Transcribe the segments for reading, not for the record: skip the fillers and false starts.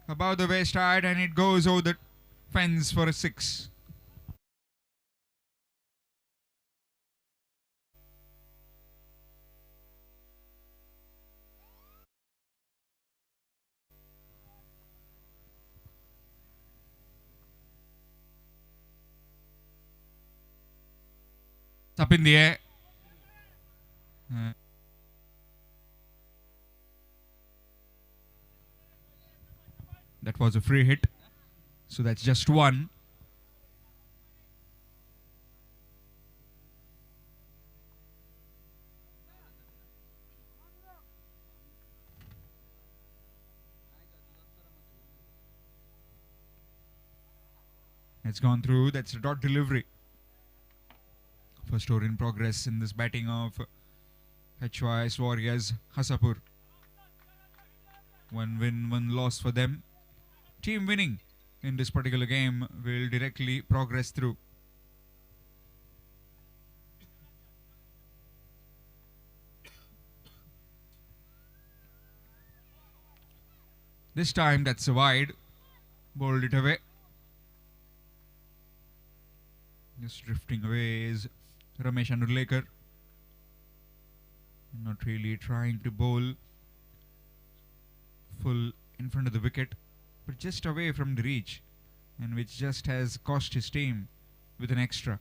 above the waist height, and it goes over the fence for a 6. It's up in the air. That was a free hit. So that's just 1. It's gone through. That's a dot delivery. First over in progress in this batting of HYS Warriors Hassapur. 1 win, 1 loss for them. Team winning in this particular game will directly progress through. This time that's a wide. Bowled it away. Just drifting away is Ramesh Anurlekar. Not really trying to bowl full in front of the wicket, but just away from the reach, and which just has cost his team with an extra.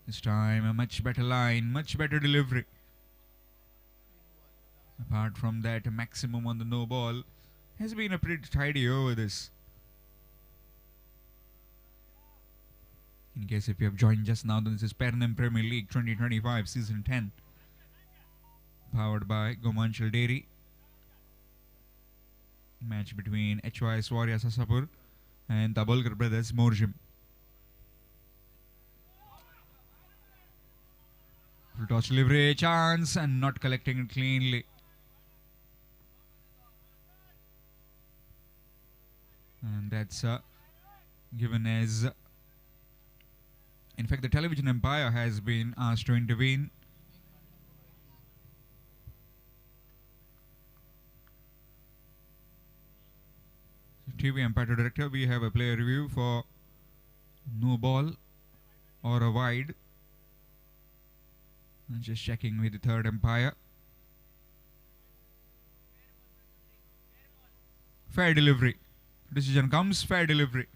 This time a much better line, much better delivery. Apart from that, a maximum on the no ball has been a pretty tidy over this. In case if you have joined just now, then this is Pernam Premier League 2025 Season 10. Powered by Gomanchal Dairy. Match between HYS Warriors Hassapur and Dabholkar Brothers Morjim. Full toss delivery, chance, and not collecting it cleanly. And that's given as... In fact, the television umpire has been asked to intervene. So TV umpire to director, we have a player review for no ball or a wide. And just checking with the third umpire. Fair delivery. Decision comes, fair delivery.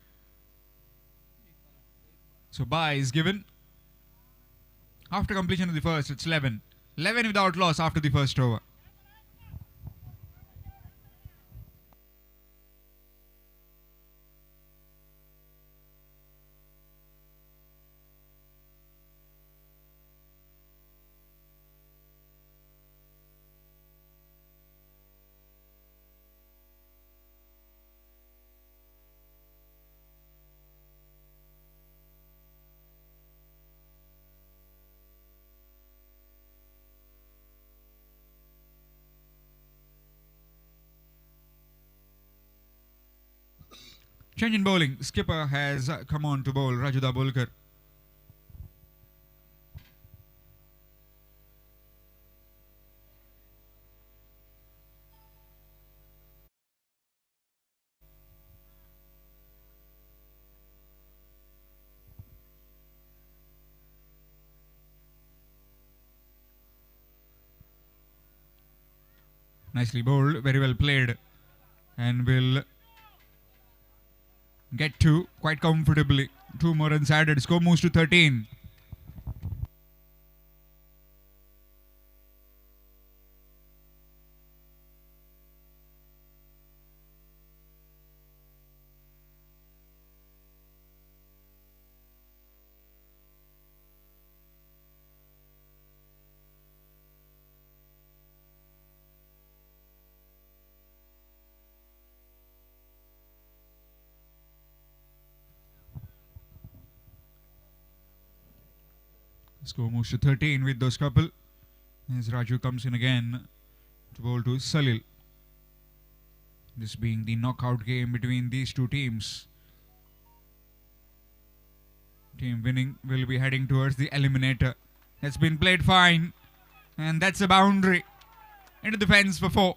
So bye is given. After completion of the first, it's 11. 11 without loss after the first over. Change in bowling. Skipper has come on to bowl Raju Dabholkar. Nicely bowled, very well played, and will get 2 quite comfortably. 2 more runs added. Score moves to 13. Score moves to 13 with those couple. As Raju comes in again to bowl to Salil. This being the knockout game between these two teams. Team winning will be heading towards the eliminator. That's been played fine. And that's a boundary. Into the fence for 4.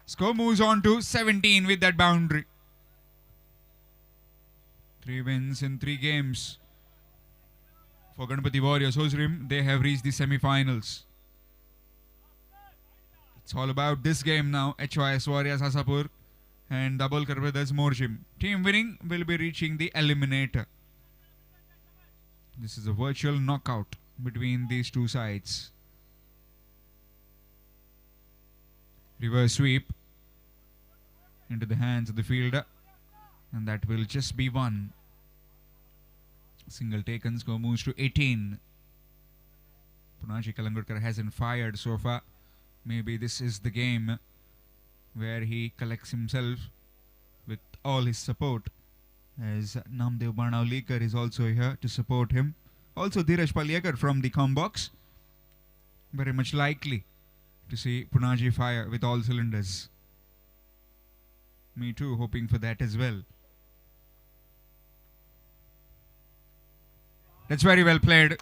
Score moves on to 17 with that boundary. 3 wins in 3 games. For Ganpati Warriors Morjim, they have reached the semi-finals. It's all about this game now. HYS Warriors Hassapur and Dabholkar Brothers Morjim. Team winning will be reaching the eliminator. This is a virtual knockout between these two sides. Reverse sweep into the hands of the fielder, and that will just be 1. Single taken, score moves to 18. Punaji Kalangurkar hasn't fired so far. Maybe this is the game where he collects himself with all his support, as Namdev Banavlikar is also here to support him. Also Dheeraj Palyakar from the combox. Very much likely to see Punaji fire with all cylinders. Me too, hoping for that as well. That's very well played.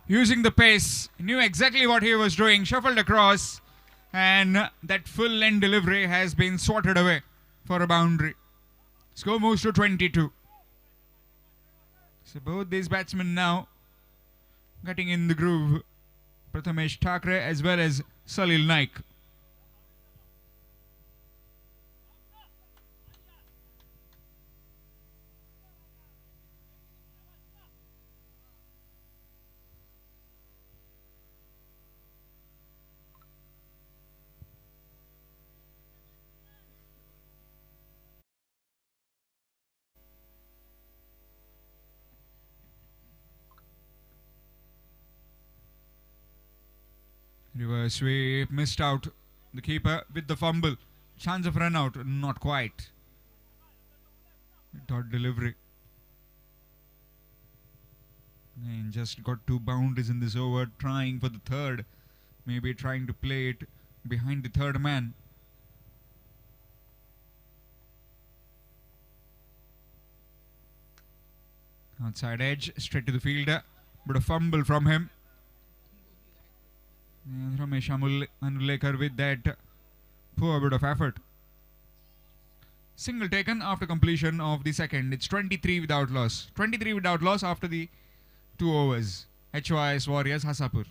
Using the pace, knew exactly what he was doing, shuffled across, and that full end delivery has been swatted away for a boundary. Score moves to 22. So both these batsmen now getting in the groove. Prathamesh Thakre as well as Salil Naik. Reverse sweep, missed out. The keeper with the fumble. Chance of run out, not quite. Dot delivery. And just got 2 boundaries in this over, trying for the third. Maybe trying to play it behind the third man. Outside edge, straight to the fielder. But a fumble from him. And Ramesh Anulekar with that poor bit of effort. Single taken after completion of the second. It's 23 without loss. 23 without loss after the 2 overs. HYS Warriors Hassapur.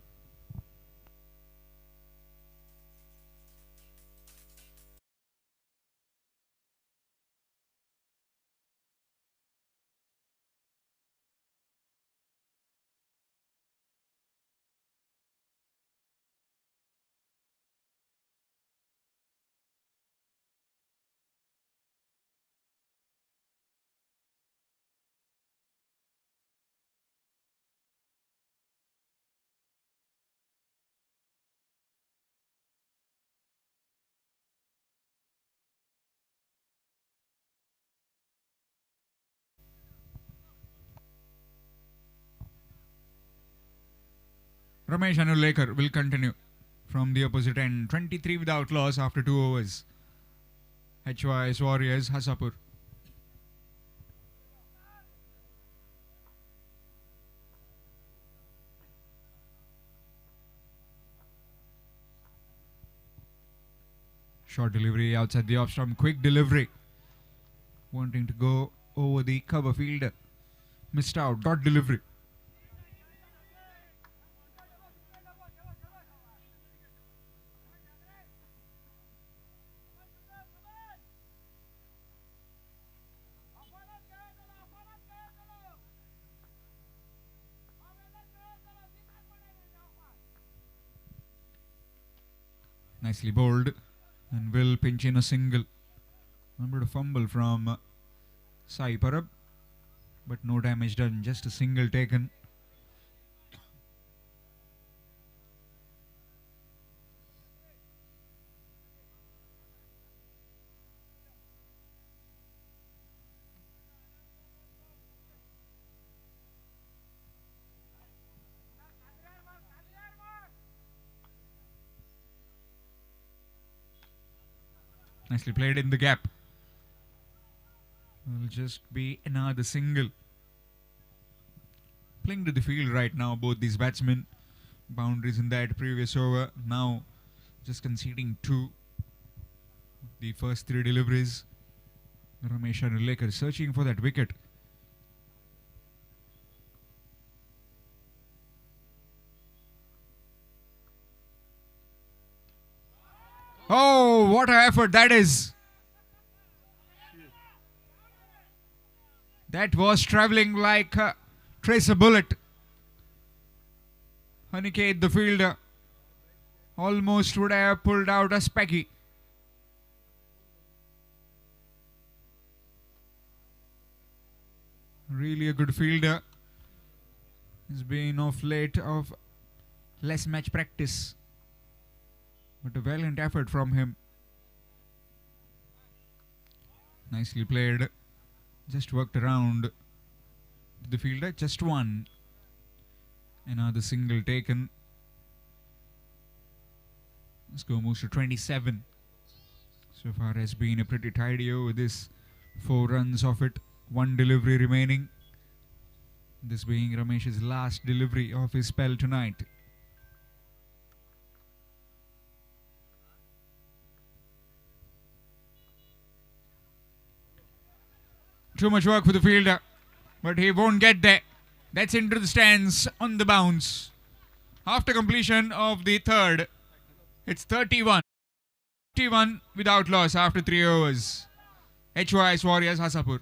Ramesh Anulekar will continue from the opposite end. 23 without loss after 2 overs. HYS Warriors Hassapur. Short delivery outside the off stump. Quick delivery. Wanting to go over the cover fielder. Missed out. Dot delivery. Nicely bowled. And will pinch in a single. Remember to fumble from Sai Parab. But no damage done. Just a single taken. Nicely played in the gap. Will just be another single. playing to the field right now, both these batsmen. Boundaries in that previous over. Now just conceding 2. The first 3 deliveries. Ramesh Anulekar searching for that wicket. Oh, what an effort that is. That was travelling like a tracer bullet. Aniket, the fielder, almost would have pulled out a specky. Really a good fielder. He's been of late of less match practice. But a valiant effort from him. Nicely played. Just worked around the fielder. Just one. Another single taken. Score moves to 27. So far has been a pretty tidy over this. 4 runs of it. 1 delivery remaining. This being Ramesh's last delivery of his spell tonight. Too much work for the fielder, but he won't get there. That's into the stands on the bounce. After completion of the third, it's 31. 31 without loss after 3 overs. HYS Warriors, Hassapur.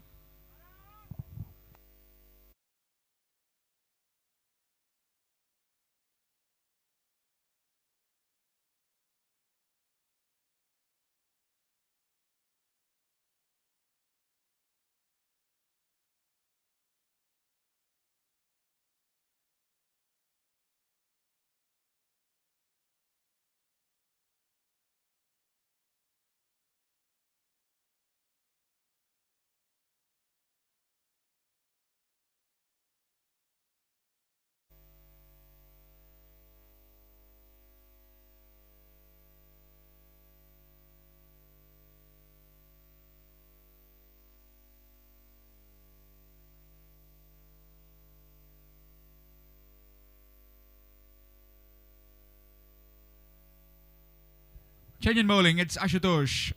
Change in bowling, it's Ashutosh.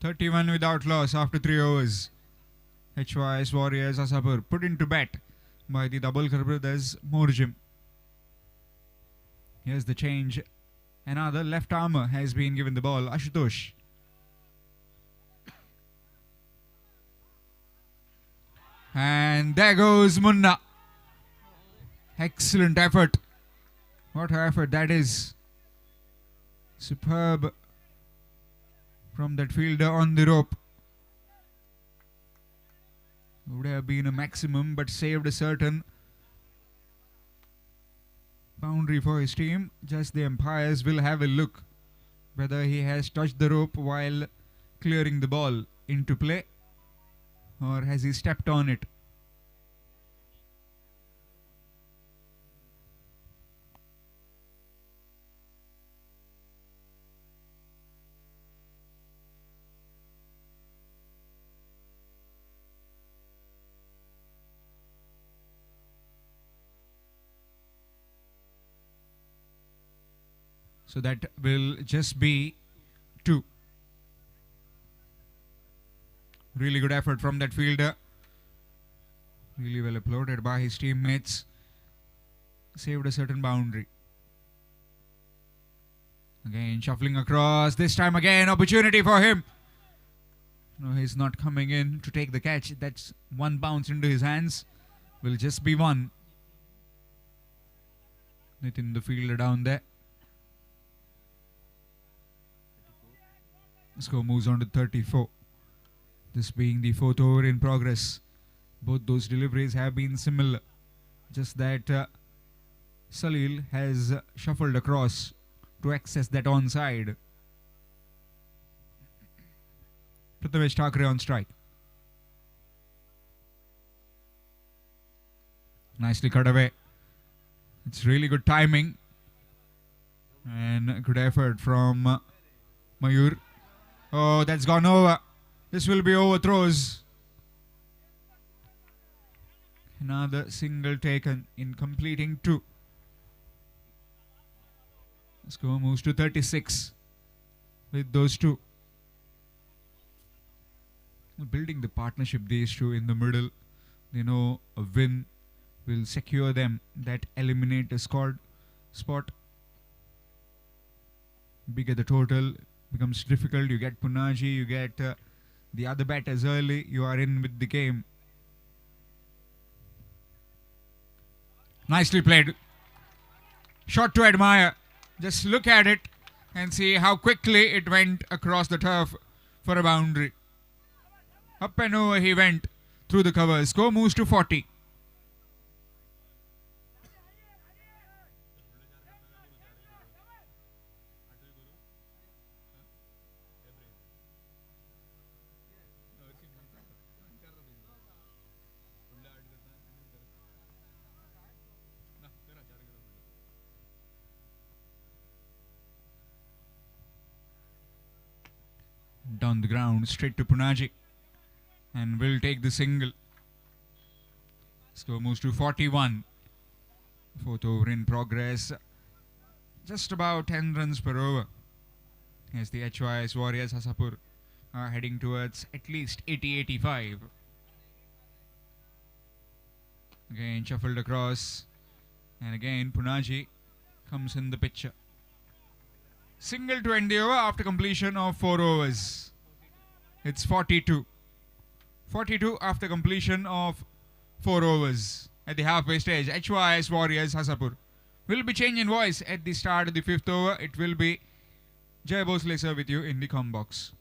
(31) without loss after 3 overs. HYS Warriors Hassapur put into bat by the Dabholkar Brothers, Morjim. Here's the change. Another left armour has been given the ball, Ashutosh. And there goes Munna. Excellent effort. What an effort that is. Superb from that fielder on the rope. Would have been a maximum, but saved a certain boundary for his team. Just the umpires will have a look whether he has touched the rope while clearing the ball into play, or has he stepped on it? So that will just be 2. Really good effort from that fielder. Really well applauded by his teammates. Saved a certain boundary. Again shuffling across. This time again opportunity for him. No, he's not coming in to take the catch. That's one bounce into his hands. Will just be 1. Nitin, the fielder, down there. Score moves on to 34. This being the 4th over in progress. Both those deliveries have been similar. Just that Salil has shuffled across to access that onside. Prathamesh Thakre on strike. Nicely cut away. It's really good timing. And good effort from Mayur. Oh, that's gone over. This will be overthrows. Another single taken in completing 2. Score moves to 36 with those 2. Building the partnership, these 2 in the middle. They know a win will secure them that eliminator squad spot. Bigger the total becomes difficult. You get Punaji, you get the other batters early. You are in with the game. Nicely played. Shot to admire. Just look at it and see how quickly it went across the turf for a boundary. Up and over he went through the covers. Score moves to 40. Down the ground, straight to Punaji, and will take the single. Score moves to 41. 4th over in progress. Just about 10 runs per over. As the HYS Warriors Hassapur are heading towards at least 80-85. Again shuffled across, and again Punaji comes in the picture. Single to end the over after completion of 4 overs. It's 42. 42 after completion of 4 overs. At the halfway stage, HYS Warriors Hassapur will be changing voice at the start of the 5th over. It will be Jay Bosley sir with you in the com box.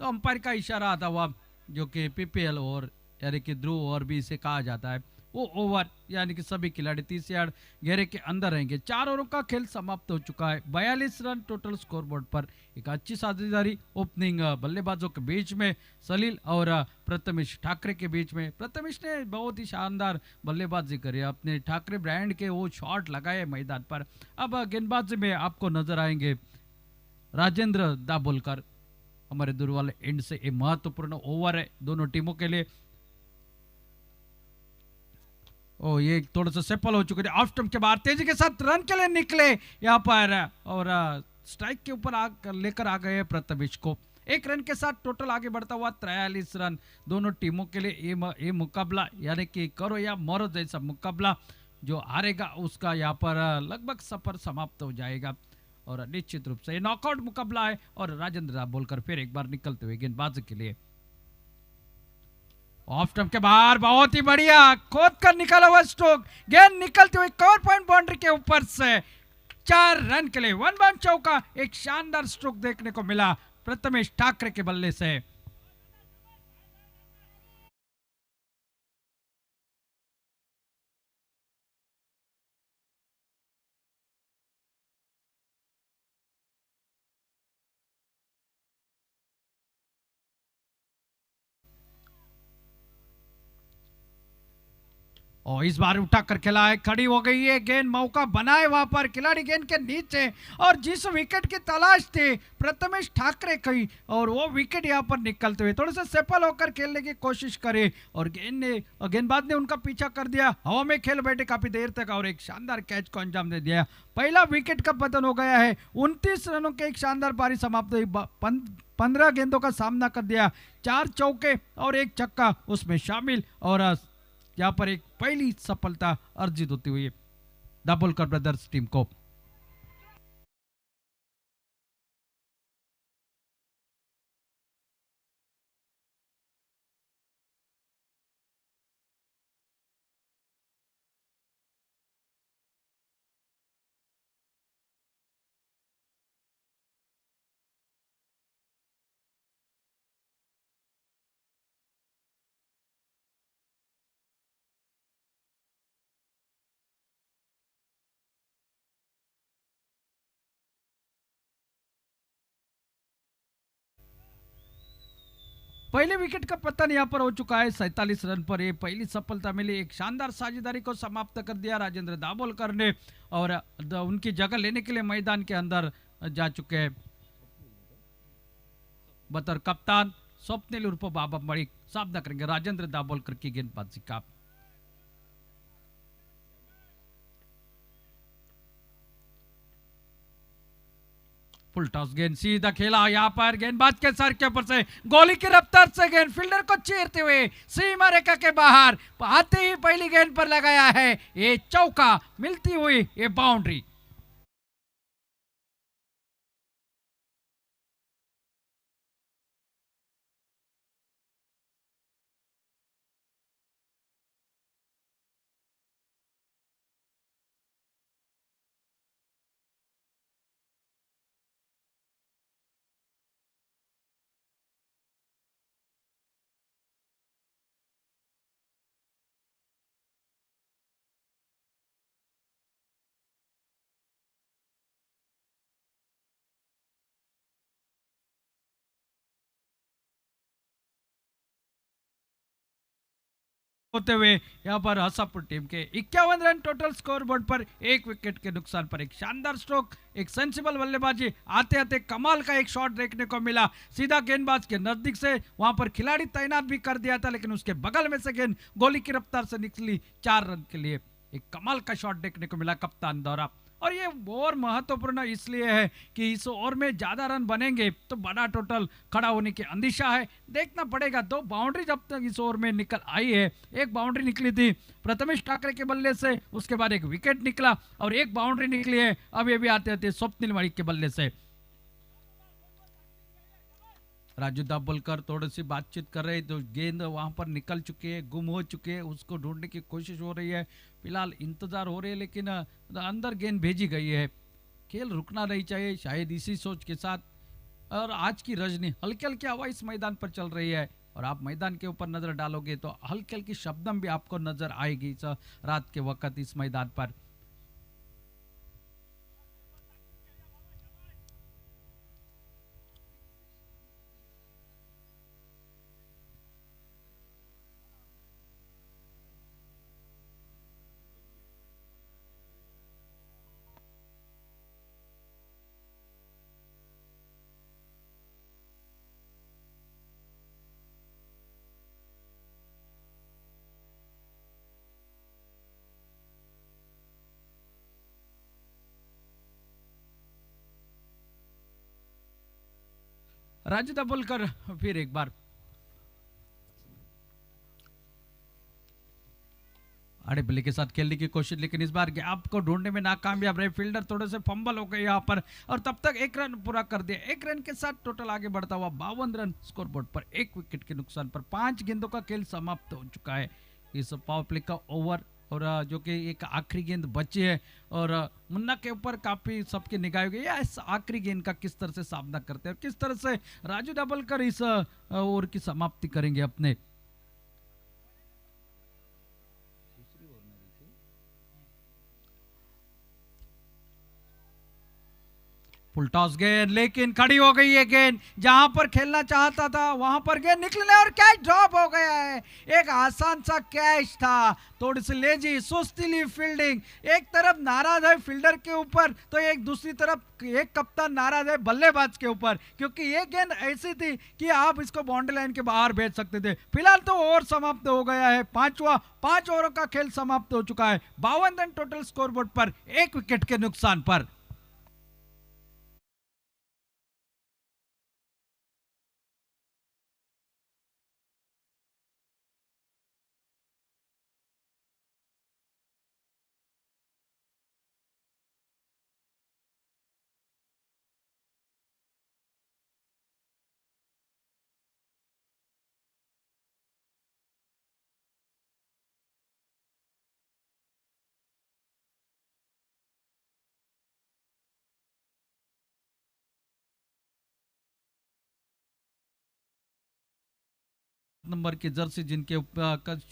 तो umpire का इशारा आता हुआ जो कि PPL over यानी कि ध्रुव over भी इसे कहा जाता है, वो ओवर यानी कि सभी खिलाड़ी 30 यार्ड घेरे के अंदर रहेंगे। 4 ओवरों का खेल समाप्त हो चुका है। 42 रन टोटल स्कोर बोर्ड पर। एक अच्छी साझेदारी ओपनिंग बल्लेबाजों के बीच में सलील और प्रथमेश ठाकरे के बीच में। प्रथमेश ने बहुत ही शानदार बल्लेबाजी करी, अपने ठाकरे ब्रांड के वो शॉट लगाए मैदान पर। अब गेंदबाजी में आपको नजर आएंगे राजेंद्र दाभोलकर। हमारे दूर वाले एंड से एक महत्वपूर्ण ओवर है दोनों टीमों के लिए। ओ ये थोड़ा सा सफल हो चुके थे। ऑफ स्टंप के बाहर तेजी के साथ रन के लिए निकले यहाँ पर और स्ट्राइक के ऊपर लेकर आ गए प्रथमेश को। 1 रन के साथ टोटल आगे बढ़ता हुआ 43 रन दोनों टीमों के लिए। ये मुकाबला यानी कि करो या मरो जैसा मुकाबला, जो हारेगा उसका यहाँ पर लगभग सफर समाप्त हो जाएगा। और निश्चित रूप से ये नॉकआउट मुकाबला है और राजेंद्र दाभोलकर फिर एक बार निकलते हुए गेंदबाजी के लिए। ऑफ स्टंप के बाहर बहुत ही बढ़िया खोद कर निकाला हुआ स्ट्रोक, गेंद निकलते हुए कवर पॉइंट बाउंड्री के ऊपर से 4 रन के लिए 1 बाउंड चौका। एक शानदार स्ट्रोक देखने को मिला प्रथमेश ठाकरे के बल्ले से। और इस बार उठाकर खेला है, खड़ी हो गई है गेंद, मौका बनाए वहां पर खिलाड़ी गेंद के नीचे और जिस विकेट की तलाश थी प्रथमेश ठाकरे की, और वो विकेट यहां पर निकलते हुए थोड़े से सफल होकर खेलने की कोशिश करे और गेंदबाज ने उनका पीछा कर दिया। हवा में खेल बैठे काफी देर तक और एक शानदार कैच को अंजाम दे दिया। पहला विकेट का पतन हो गया है। 29 रनों के एक शानदार पारी समाप्त हुई। 15 गेंदों का सामना कर दिया, 4 चौके और 1 छक्का उसमें शामिल और यहाँ पर एक पहली सफलता अर्जित होती हुई दाभोलकर ब्रदर्स टीम को। पहले विकेट का पतन यहाँ पर हो चुका है 47 रन पर। ये पहली सफलता मिली, एक शानदार साझेदारी को समाप्त कर दिया राजेंद्र दाभोलकर ने और उनकी जगह लेने के लिए मैदान के अंदर जा चुके हैं बतौर कप्तान स्वप्निल उर्फ बाबा मलिक। सामना करेंगे राजेंद्र दाभोलकर की गेंदबाजी का। फुल टॉस गेंद सीधा खेला, यहाँ पर गेंदबाज के सर के ऊपर से गोली की रफ्तार से गेंद फील्डर को चीरते हुए सीमा रेखा के बाहर आते ही पहली गेंद पर लगाया है ये चौका, मिलती हुई ये बाउंड्री। होते हुए यहाँ पर हसापुर टीम के 51 रन टोटल स्कोर बोर्ड पर, एक विकेट के नुकसान पर। एक शानदार स्ट्रोक, एक सेंसिबल बल्लेबाजी, आते आते कमाल का एक शॉट देखने को मिला। सीधा गेंदबाज के नजदीक से वहां पर खिलाड़ी तैनात भी कर दिया था, लेकिन उसके बगल में से गेंद गोली की रफ्तार से निकली 4 रन के लिए। एक कमाल का शॉट देखने को मिला कप्तान द्वारा। और ये ओवर महत्वपूर्ण इसलिए है कि इस ओवर में ज्यादा रन बनेंगे तो बड़ा टोटल खड़ा होने की अंदेशा है। देखना पड़ेगा, 2 बाउंड्री जब तक इस ओवर में निकल आई है, एक बाउंड्री निकली थी प्रथमेश ठाकरे के बल्ले से, उसके बाद एक विकेट निकला और एक बाउंड्री निकली है अब ये भी आते आते स्वप्निल मलिक के बल्ले से। राजू दाभोलकर थोड़ी सी बातचीत कर रहे, तो गेंद वहां पर निकल चुके हैं, गुम हो चुके हैं, उसको ढूंढने की कोशिश हो रही है। फिलहाल इंतजार हो रही है, लेकिन अंदर गेंद भेजी गई है। खेल रुकना नहीं चाहिए, शायद इसी सोच के साथ। और आज की रजनी हल्की हल्की हवा इस मैदान पर चल रही है और आप मैदान के ऊपर नजर डालोगे तो हल्की हल्की शब्दम भी आपको नजर आएगी इस रात के वक्त इस मैदान पर। राजू दाभोलकर फिर एक बार आड़े बल्ले के साथ खेलने की कोशिश, लेकिन इस बार गैप को ढूंढने में नाकामयाब रहे। फील्डर थोड़े से फंबल हो गए यहाँ पर और तब तक 1 रन पूरा कर दिया। 1 रन के साथ टोटल आगे बढ़ता हुआ 52 रन स्कोरबोर्ड पर, 1 विकेट के नुकसान पर। 5 गेंदों का खेल समाप्त हो चुका है इस पावर प्ले का ओवर, और जो कि एक आखिरी गेंद बची है और मुन्ना के ऊपर काफी सबकी निगाह हो गई है इस आखिरी गेंद का किस तरह से सामना करते हैं और किस तरह से राजू दाभोलकर इस ओवर की समाप्ति करेंगे अपने। फुल टॉस गेंद, लेकिन खड़ी हो गई है गेंद, जहां पर खेलना चाहता था वहां पर गेंद निकले और कैच ड्रॉप हो गया है। एक आसान सा कैच था, थोड़ी सी लेजी सुस्तीली फील्डिंग। एक तरफ नाराज है फील्डर के ऊपर तो एक दूसरी तरफ एक कप्तान नाराज है बल्लेबाज के ऊपर, क्योंकि ये गेंद ऐसी थी कि आप इसको बाउंड्री लाइन के बाहर भेज सकते थे। फिलहाल तो ओवर समाप्त हो गया है, 5 ओवरों का खेल समाप्त हो चुका है। 52 रन टोटल स्कोरबोर्ड पर, 1 विकेट के नुकसान पर। नंबर की जर्सी जिनके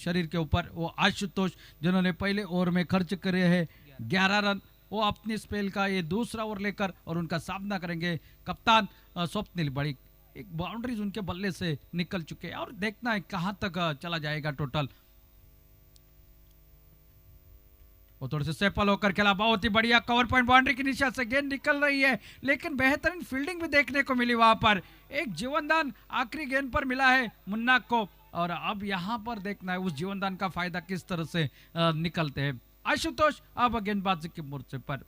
शरीर के ऊपर वो आशुतोष, जिन्होंने पहले ओवर में खर्च करे हैं 11 रन, वो अपनी स्पेल का ये दूसरा ओवर लेकर और उनका सामना करेंगे कप्तान स्वप्निल मलिक। एक बाउंड्रीज उनके बल्ले से निकल चुके हैं और देखना है कहां तक चला जाएगा टोटल। वो थोड़े से सेपल होकर खेला, बहुत ही बढ़िया कवर पॉइंट, बाउंड्री की निशान से गेंद निकल रही है, लेकिन बेहतरीन फील्डिंग भी देखने को मिली वहां पर। एक जीवनदान आखिरी गेंद पर मिला है मुन्ना को, और अब यहां पर देखना है उस जीवनदान का फायदा किस तरह से निकलते हैं। आशुतोष अब गेंदबाजी के मोर्चे पर।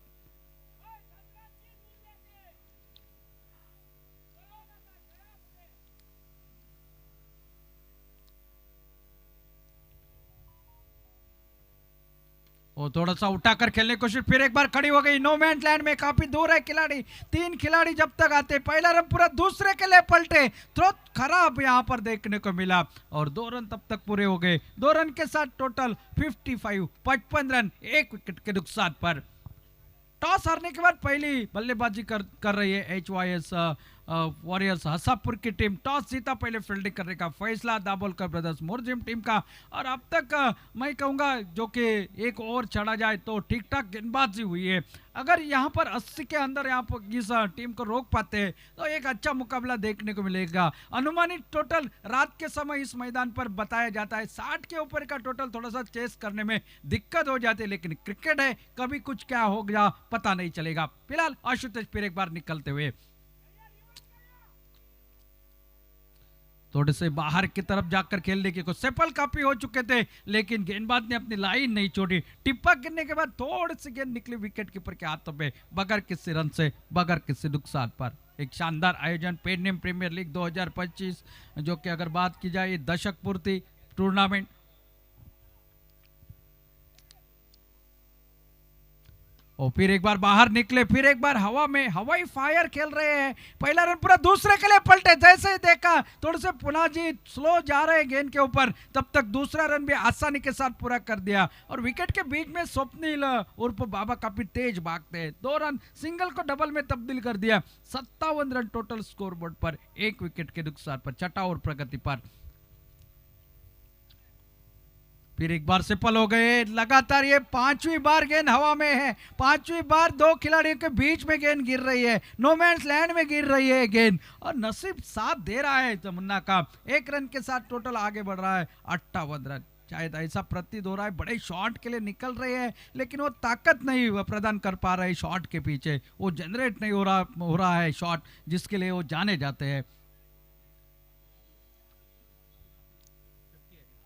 वो थोड़ा सा उठाकर खेलने की कोशिश, फिर एक बार खड़ी हो गई, नो मैन लैंड में काफी दूर है खिलाड़ी। 3 खिलाड़ी जब तक आते, पहला रन पूरा दूसरे के लिए पलटे, थ्रो खराब यहां पर देखने को मिला और 2 रन तब तक पूरे हो गए। 2 रन के साथ टोटल 55 रन 1 विकेट के नुकसान पर। टॉस हारने के बाद पहली बल्लेबाजी कर रही है HYS वॉरियर्स हसापुर की टीम। टॉस जीता, पहले फील्डिंग करने का फैसला दाभोलकर ब्रदर्स मोरजिम टीम का। और अब तक मैं कहूंगा जो कि एक ओवर चढ़ा जाए तो ठीक ठाक गेंदबाजी हुई है। अगर यहां पर 80 के अंदर यहां पर इस टीम को रोक पाते हैं तो एक अच्छा मुकाबला देखने को मिलेगा। अनुमानित टोटल रात के समय इस मैदान पर बताया जाता है 60 के ऊपर का टोटल थोड़ा सा चेस करने में दिक्कत हो जाती है, लेकिन क्रिकेट है, कभी कुछ क्या हो गया पता नहीं चलेगा। फिलहाल आशुतोष फिर एक बार निकलते हुए थोड़े से बाहर की तरफ जाकर खेलने की कोशिश, सेपल काफी हो चुके थे लेकिन गेंदबाज ने अपनी लाइन नहीं छोड़ी। टिप्पा गिरने के बाद थोड़ी सी गेंद निकली विकेट कीपर के हाथों में, बगैर किसी रन से, बगैर किसी नुकसान पर। एक शानदार आयोजन पेडनेम प्रीमियर लीग 2025, जो कि अगर बात की जाए दशक पूर्ति टूर्नामेंट। और फिर एक बार बाहर निकले, फिर एक बार हवा में हवाई फायर खेल रहे हैं। पहला रन पूरा दूसरे के लिए पलटे, जैसे ही देखा थोड़े से पुनः जी स्लो जा रहे हैं गेंद के ऊपर, तब तक दूसरा रन भी आसानी के साथ पूरा कर दिया। और विकेट के बीच में स्वप्निल उर्फ बाबा काफी तेज भागते हैं, 2 रन सिंगल को डबल में तब्दील कर दिया। 57 रन टोटल स्कोरबोर्ड पर, 1 विकेट के नुकसान पर, छठा ओवर प्रगति पर। फिर एक बार सफल हो गए, लगातार ये 5वीं बार गेंद हवा में है, 5वीं बार 2 खिलाड़ियों के बीच में गेंद गिर रही है, नो मैन्स लैंड में गिर रही है गेंद, और नसीब साथ दे रहा है तमन्ना का। 1 रन के साथ टोटल आगे बढ़ रहा है 58 रन। शायद ऐसा प्रतीत हो रहा है बड़े शॉट के लिए निकल रहे हैं, लेकिन वो ताकत नहीं वो प्रदान कर पा रहे शॉट के पीछे, वो जनरेट नहीं हो रहा है शॉट जिसके लिए वो जाने जाते हैं।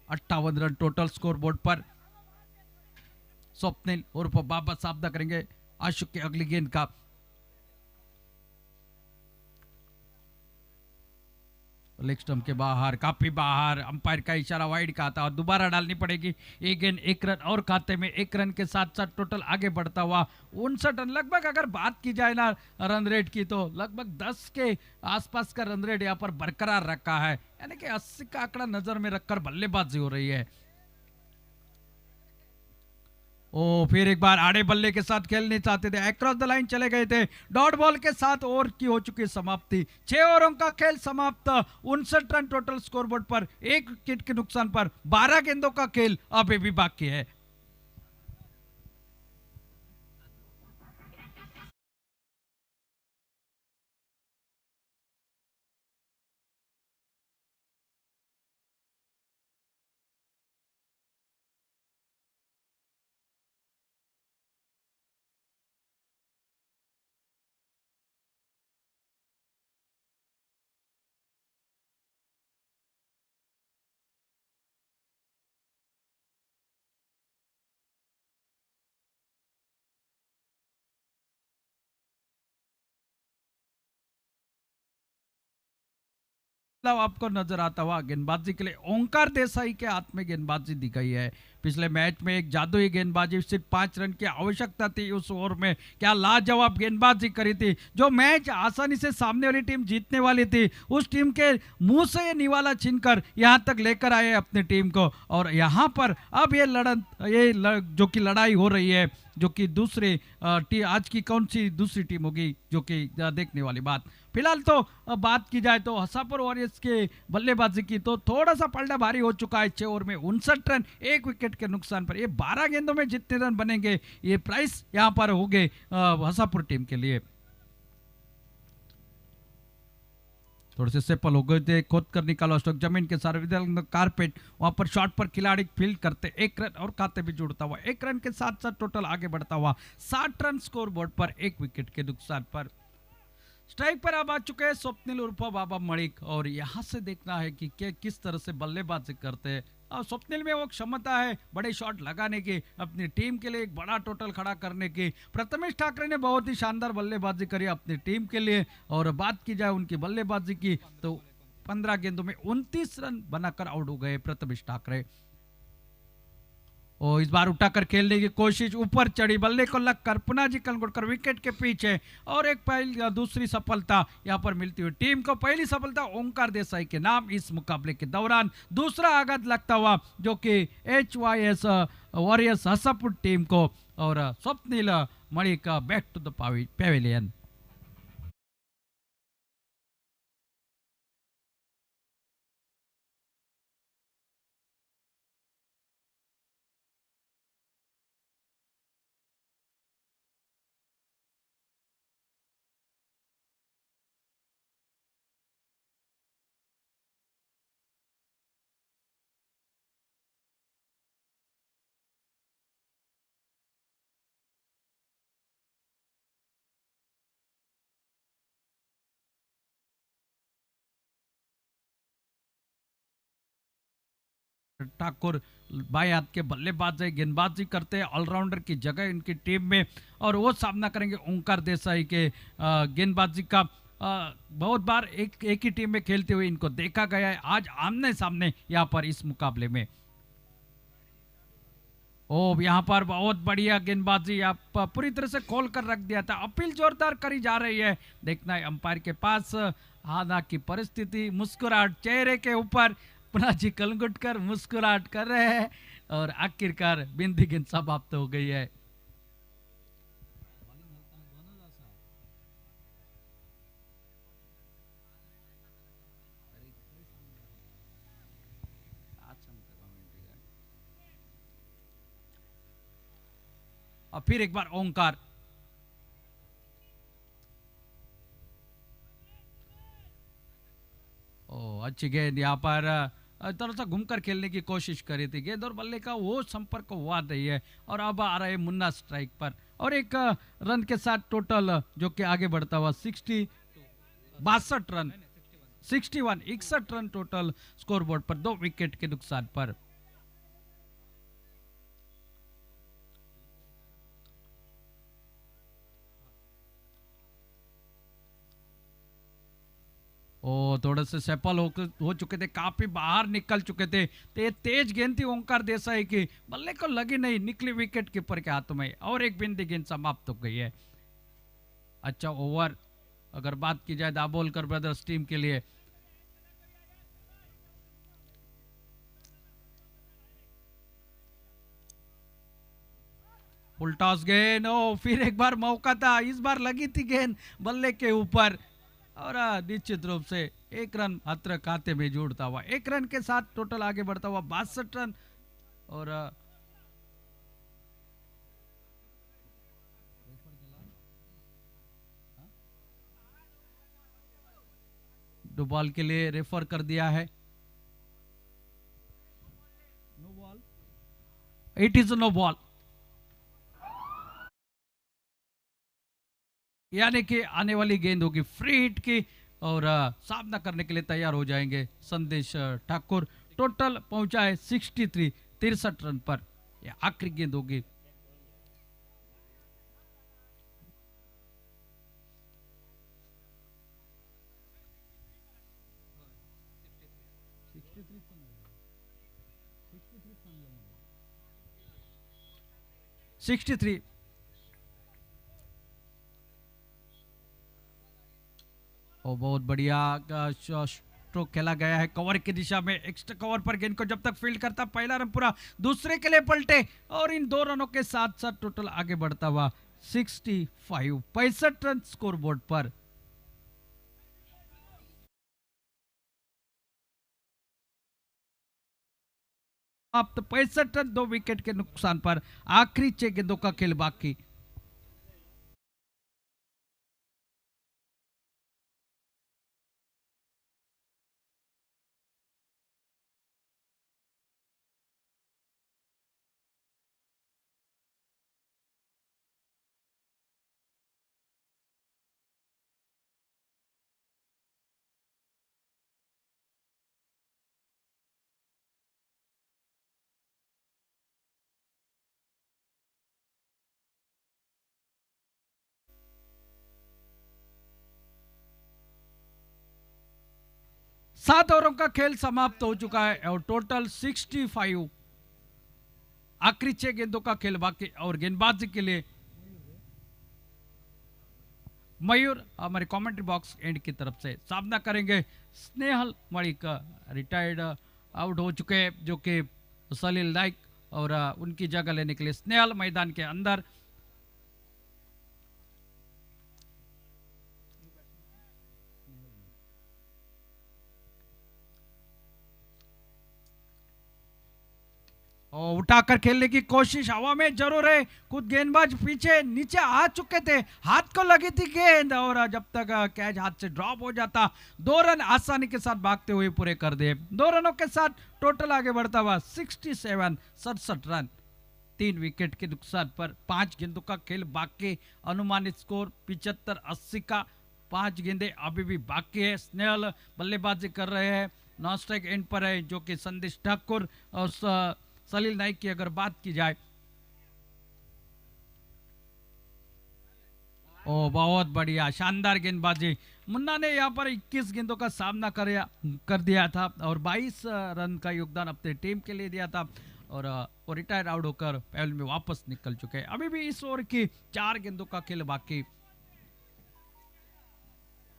58 रन टोटल स्कोर बोर्ड पर। स्वप्निल उर्फ बाबा साबदा करेंगे आशुक के अगली गेंद का। लेग स्टंप के बाहर, काफी बाहर, अंपायर का इशारा वाइड का था और दोबारा डालनी पड़ेगी। एक गेंद 1 रन और खाते में, 1 रन के साथ साथ टोटल आगे बढ़ता हुआ 59 रन। लगभग अगर बात की जाए ना रन रेट की तो लगभग 10 के आसपास का रन रेट यहाँ पर बरकरार रखा है, यानी कि 80 का आंकड़ा नजर में रखकर बल्लेबाजी हो रही है। ओ फिर एक बार आड़े बल्ले के साथ खेलने चाहते थे, अक्रॉस द लाइन चले गए थे। डॉट बॉल के साथ ओवर की हो चुकी समाप्ति, 6 ओवरों का खेल समाप्त। 59 रन टोटल स्कोरबोर्ड पर, 1 विकेट के नुकसान पर। 12 गेंदों का खेल अभी भी बाकी है। आपको नजर आता हुआ गेंदबाजी के लिए ओंकार देसाई के हाथ में गेंदबाजी दी गई है। पिछले मैच में एक जादुई गेंदबाजी, सिर्फ 5 रन की आवश्यकता थी उस ओवर में, क्या लाजवाब गेंदबाजी करी थी। जो मैच आसानी से सामने वाली टीम जीतने वाली थी, उस टीम के मुंह से ये निवाला छीनकर यहां तक लेकर आए अपनी टीम को। और यहां पर अब ये जो कि लड़ाई हो रही है, जो कि दूसरे आज की कौन सी दूसरी टीम होगी, जो कि देखने वाली बात। फिलहाल तो बात की जाए तो हसापुर वॉरियर्स के बल्लेबाजी की तो थोड़ा सा पलटा भारी हो चुका है। 6 ओवर में 59 रन, 1 विकेट के नुकसान पर। ये 12 गेंदों में जितने रन बनेंगे, ये प्राइस यहां पर होंगे हसापुर टीम के लिए। थोड़े से सेपल हो गए थे, खोद कर निकालो स्ट्रोक जमीन के सारे कारपेट, वहां पर शॉट पर खिलाड़ी फील्ड करते, 1 रन और खाते भी जुड़ता हुआ, 1 रन के साथ साथ टोटल आगे बढ़ता हुआ, 60 रन स्कोर बोर्ड पर 1 विकेट के नुकसान पर। स्ट्राइक पर अब आ चुके हैं स्वप्निल उर्फ बाबा मलिक, और यहां से देखना है कि किस तरह से बल्लेबाजी करते हैं। और स्वप्निल में वो क्षमता है बड़े शॉट लगाने की, अपनी टीम के लिए एक बड़ा टोटल खड़ा करने की। प्रथमेश ठाकरे ने बहुत ही शानदार बल्लेबाजी करी अपनी टीम के लिए, और बात की जाए उनकी बल्लेबाजी की तो 15 गेंदों में 29 रन बनाकर आउट हो गए प्रथमेश ठाकरे। और इस बार उठाकर खेलने की कोशिश, ऊपर चढ़ी, बल्ले को लगकर पुनः जी कलगुड़कर विकेट के पीछे, और एक पहली दूसरी सफलता यहां पर मिलती हुई टीम को। पहली सफलता ओंकार देसाई के नाम इस मुकाबले के दौरान, दूसरा आघात लगता हुआ जो कि HYS वॉरियर्स हसापुर टीम को, और Swapnil Malik back to the pavilion. Thakur बाएं हाथ के बल्लेबाज है, गेंदबाजी करते हैं, ऑलराउंडर की जगह इनकी टीम में, और वो सामना करेंगे ओंकार देसाई के गेंदबाजी का। बहुत बार एक ही टीम में खेलते हुए इनको देखा गया है, आज आमने सामने यहाँ पर इस मुकाबले में। ओ यहाँ पर बहुत बढ़िया गेंदबाजी, आप पूरी तरह से खोल कर रख दिया था, अपील जोरदार करी जा रही है, देखना है अंपायर के पास। हाना की परिस्थिति, मुस्कुराहट चेहरे के ऊपर, पुनः जी कलंगुटकर मुस्कुराहट कर रहे हैं, और आखिरकार बिंदी गेंद समाप्त हो गई है। और फिर एक बार ओंकार, ओ अच्छी गेंद यहाँ पर थोड़ा सा घूमकर खेलने की कोशिश करी थी, गेंद और बल्ले का वो संपर्क हुआ नहीं है, और अब आ रहे मुन्ना स्ट्राइक पर, और एक रन के साथ टोटल जो कि आगे बढ़ता हुआ 62 रन, 61 टोटल स्कोरबोर्ड पर 2 विकेट के नुकसान पर। ओ थोड़े से सफल हो चुके थे, काफी बाहर निकल चुके थे, तो ये तेज गेंद थी ओंकार देसाई की, बल्ले को लगी नहीं, निकली विकेट कीपर के हाथों में, और एक बिंदी गेंद समाप्त हो गई है। अच्छा ओवर अगर बात की जाए दाभोलकर ब्रदर्स टीम के लिए, उल्टास गेंद, ओ फिर एक बार मौका था, इस बार लगी थी गेंद बल्ले के ऊपर, और निश्चित रूप से 1 रन मात्र खाते में जोड़ता हुआ, 1 रन के साथ टोटल आगे बढ़ता हुआ 62 रन। और डुबॉल के लिए रेफर कर दिया है, इट इज नो बॉल, यानी कि आने वाली गेंद होगी फ्री हिट की, और सामना करने के लिए तैयार हो जाएंगे संदेश ठाकुर। टोटल पहुंचा है 63 रन पर, यह आखिरी गेंद होगी। सिक्सटी थ्री, और बहुत बढ़िया स्ट्रोक खेला गया है कवर की दिशा में, एक्स्ट्रा कवर पर गेंद को जब तक फील्ड करता, पहला रन पूरा दूसरे के लिए पलटे, और इन 2 रनों के साथ साथ टोटल आगे बढ़ता हुआ 65 रन स्कोर बोर्ड पर। अब तो 65 रन 2 विकेट के नुकसान पर, आखिरी 6 गेंदों का खेल बाकी। 7 ओवरों का खेल समाप्त हो चुका है और टोटल 65। आखिरी 6 गेंदों का खेल बाकी और गेंदबाजी के लिए मयूर हमारे कमेंट्री बॉक्स एंड की तरफ से सामना करेंगे स्नेहल मणिक, रिटायर्ड आउट हो चुके हैं, जो कि सलील नाइक, और उनकी जगह लेने के लिए स्नेहल मैदान के अंदर। और उठाकर खेलने की कोशिश हवा में जरूर है, खुद गेंदबाज पीछे नीचे आ चुके थे, हाथ को लगी थी गेंद, और जब तक कैच हाथ से ड्रॉप हो जाता 2 रन आसानी के साथ भागते हुए पूरे कर दिए। 2 रनों के साथ टोटल आगे बढ़ता हुआ 67 रन। 3 विकेट के नुकसान पर 5 गेंदों का खेल बाकी, अनुमानित स्कोर 75-80 का। 5 गेंदे अभी भी बाकी है। स्नेहल बल्लेबाजी कर रहे हैं, नॉन स्ट्राइक एंड पर है, जो कि संदेश ठाकुर और सलील नाइक की अगर बात की जाए, ओ बहुत बढ़िया शानदार गेंदबाजी। मुन्ना ने यहां पर 21 गेंदों का सामना कर दिया था और 22 रन का योगदान अपने टीम के लिए दिया था, और वो रिटायर आउट होकर पहल में वापस निकल चुके हैं। अभी भी इस ओवर की 4 गेंदों का खेल बाकी।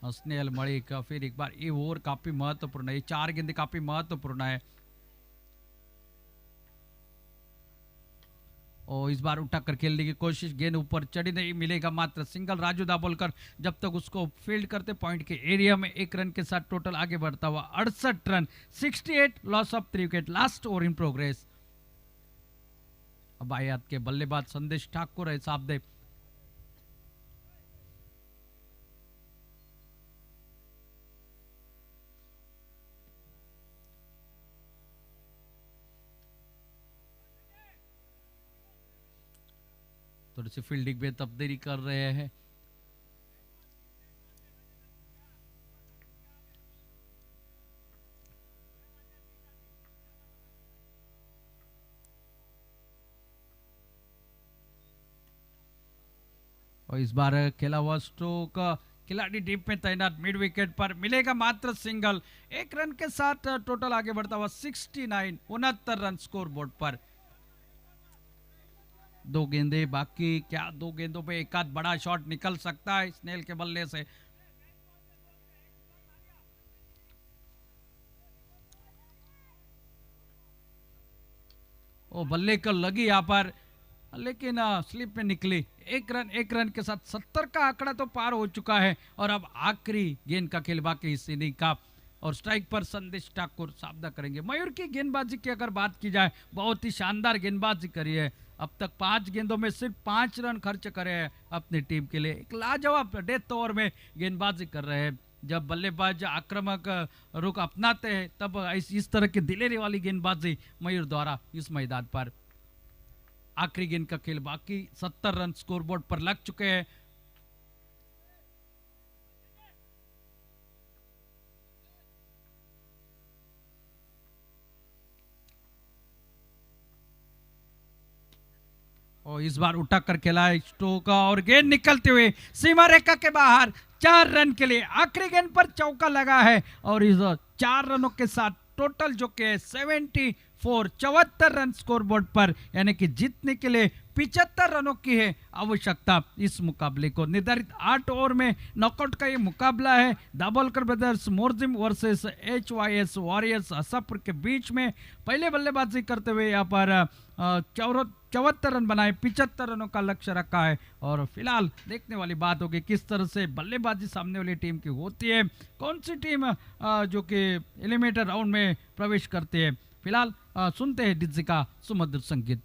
स्नेहल मणिक फिर एक बार, ये ओवर काफी महत्वपूर्ण है, 4 गेंदे काफी महत्वपूर्ण है। और इस बार उठाकर खेलने की कोशिश, गेंद ऊपर चढ़ी नहीं, मिलेगा मात्र सिंगल। राजू दाभोलकर जब तक उसको फील्ड करते पॉइंट के एरिया में 1 रन के साथ टोटल आगे बढ़ता हुआ 68 run, 68, loss of 3 wicket. Last over in progress. अब आयात के बल्लेबाज संदेश ठाकुर है साहब दे। थोड़ी सी फील्डिंग में तब्दीली कर रहे हैं। और इस बार खेला हुआ स्ट्रोक, खिलाड़ी डीप में तैनात, मिड विकेट पर मिलेगा मात्र सिंगल। 1 रन के साथ टोटल आगे बढ़ता हुआ 69, 69 रन स्कोर बोर्ड पर। 2 गेंदे बाकी, क्या 2 गेंदों पे एक आध बड़ा शॉट निकल सकता है स्नेल के बल्ले से। ओ बल्ले को लगी यहाँ पर, लेकिन स्लिप में निकली। 1 रन के साथ 70 का आंकड़ा तो पार हो चुका है, और अब आखिरी गेंद का खेल बाकी इस इनिंग का, और स्ट्राइक पर संदेश ठाकुर सामना करेंगे। मयूर की गेंदबाजी की अगर बात की जाए, बहुत ही शानदार गेंदबाजी करी है। अब तक 5 गेंदों में सिर्फ 5 रन खर्च करे हैं अपनी टीम के लिए। एक लाजवाब डेथ ओवर में गेंदबाजी कर रहे हैं। जब बल्लेबाज आक्रामक रुख अपनाते हैं, तब इस तरह की दिलेरी वाली गेंदबाजी मयूर द्वारा इस मैदान पर। आखिरी गेंद का खेल बाकी, 70 रन स्कोरबोर्ड पर लग चुके हैं। और इस बार उठाकर खेला है स्टोक, और गेंद निकलते हुए सीमा रेखा के बाहर 4 रन के लिए। आखिरी गेंद पर चौका लगा है, और इस 4 रनों के साथ टोटल जो के 74, 74 रन स्कोरबोर्ड पर, यानी कि जीतने के लिए 75 रनों की है आवश्यकता। इस मुकाबले को निर्धारित 8 ओवर में नॉकआउट का ये मुकाबला है। Dabholkar brothers Morjim versus HYS warriors Hasapur के बीच में। पहले बल्लेबाजी करते हुए यहाँ पर 74 रन बनाए, 75 रनों का लक्ष्य रखा है, और फिलहाल देखने वाली बात होगी किस तरह से बल्लेबाजी सामने वाली टीम की होती है, कौन सी टीम जो कि एलिमिनेटर राउंड में प्रवेश करती है। फिलहाल सुनते हैं डीजे का सुमधुर संगीत।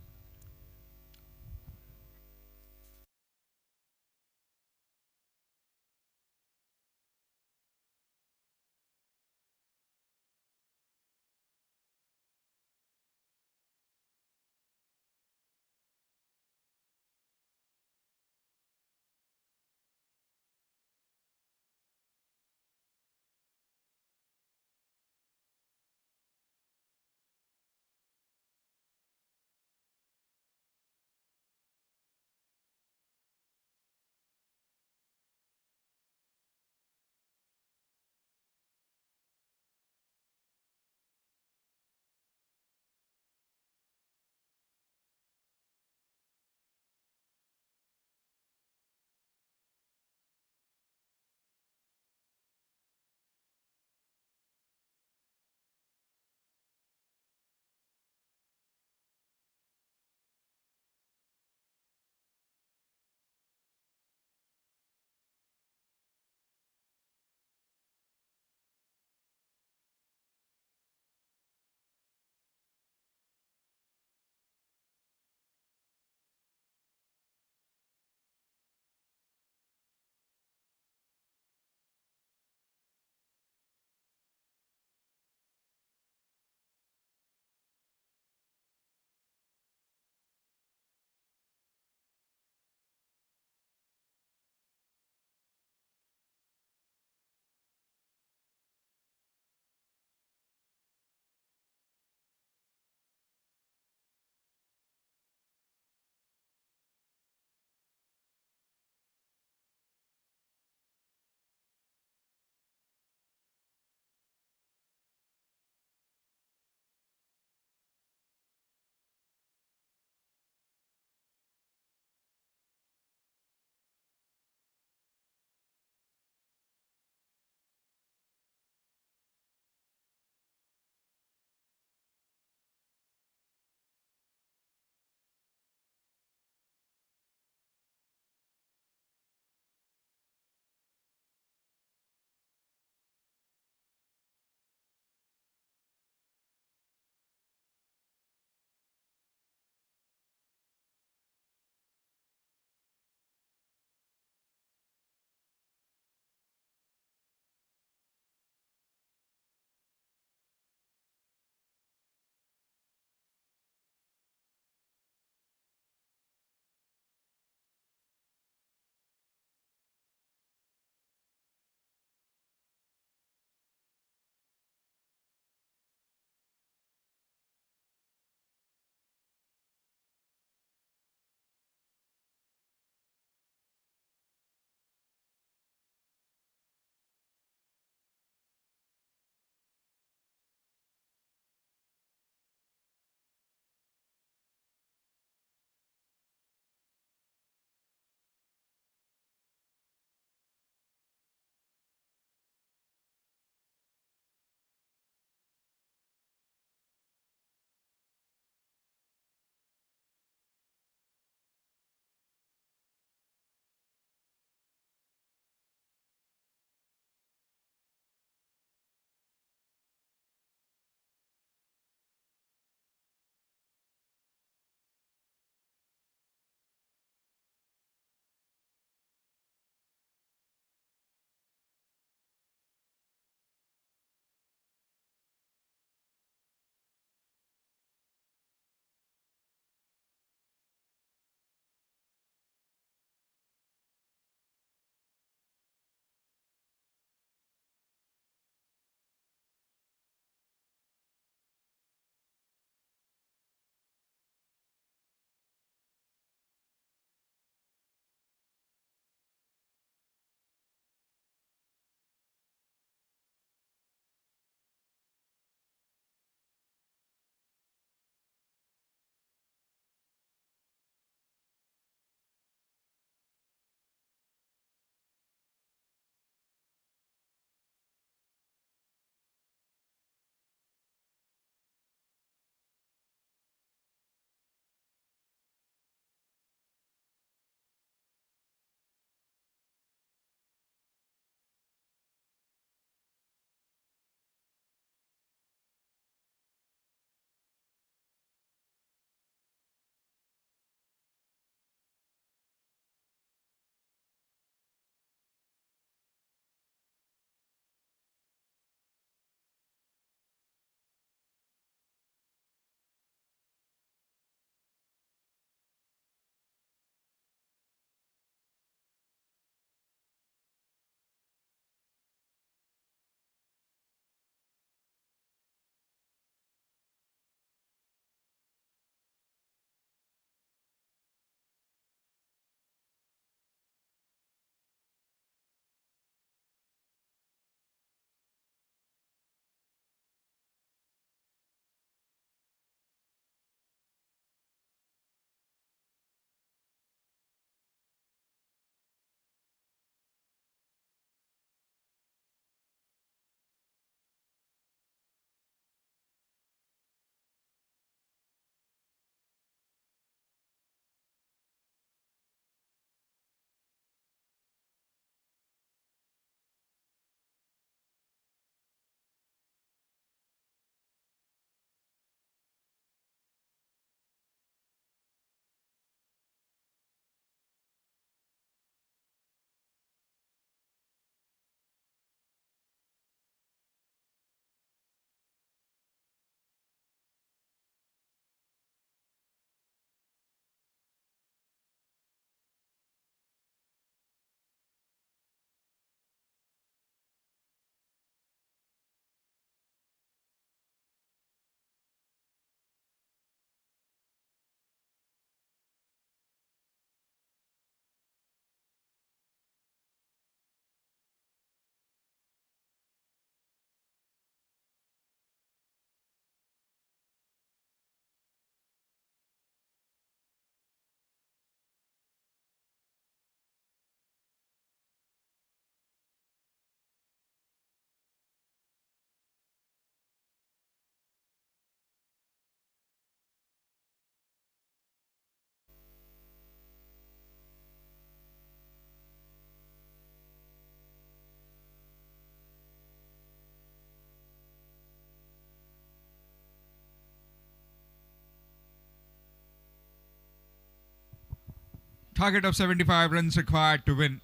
Target of 75 runs required to win.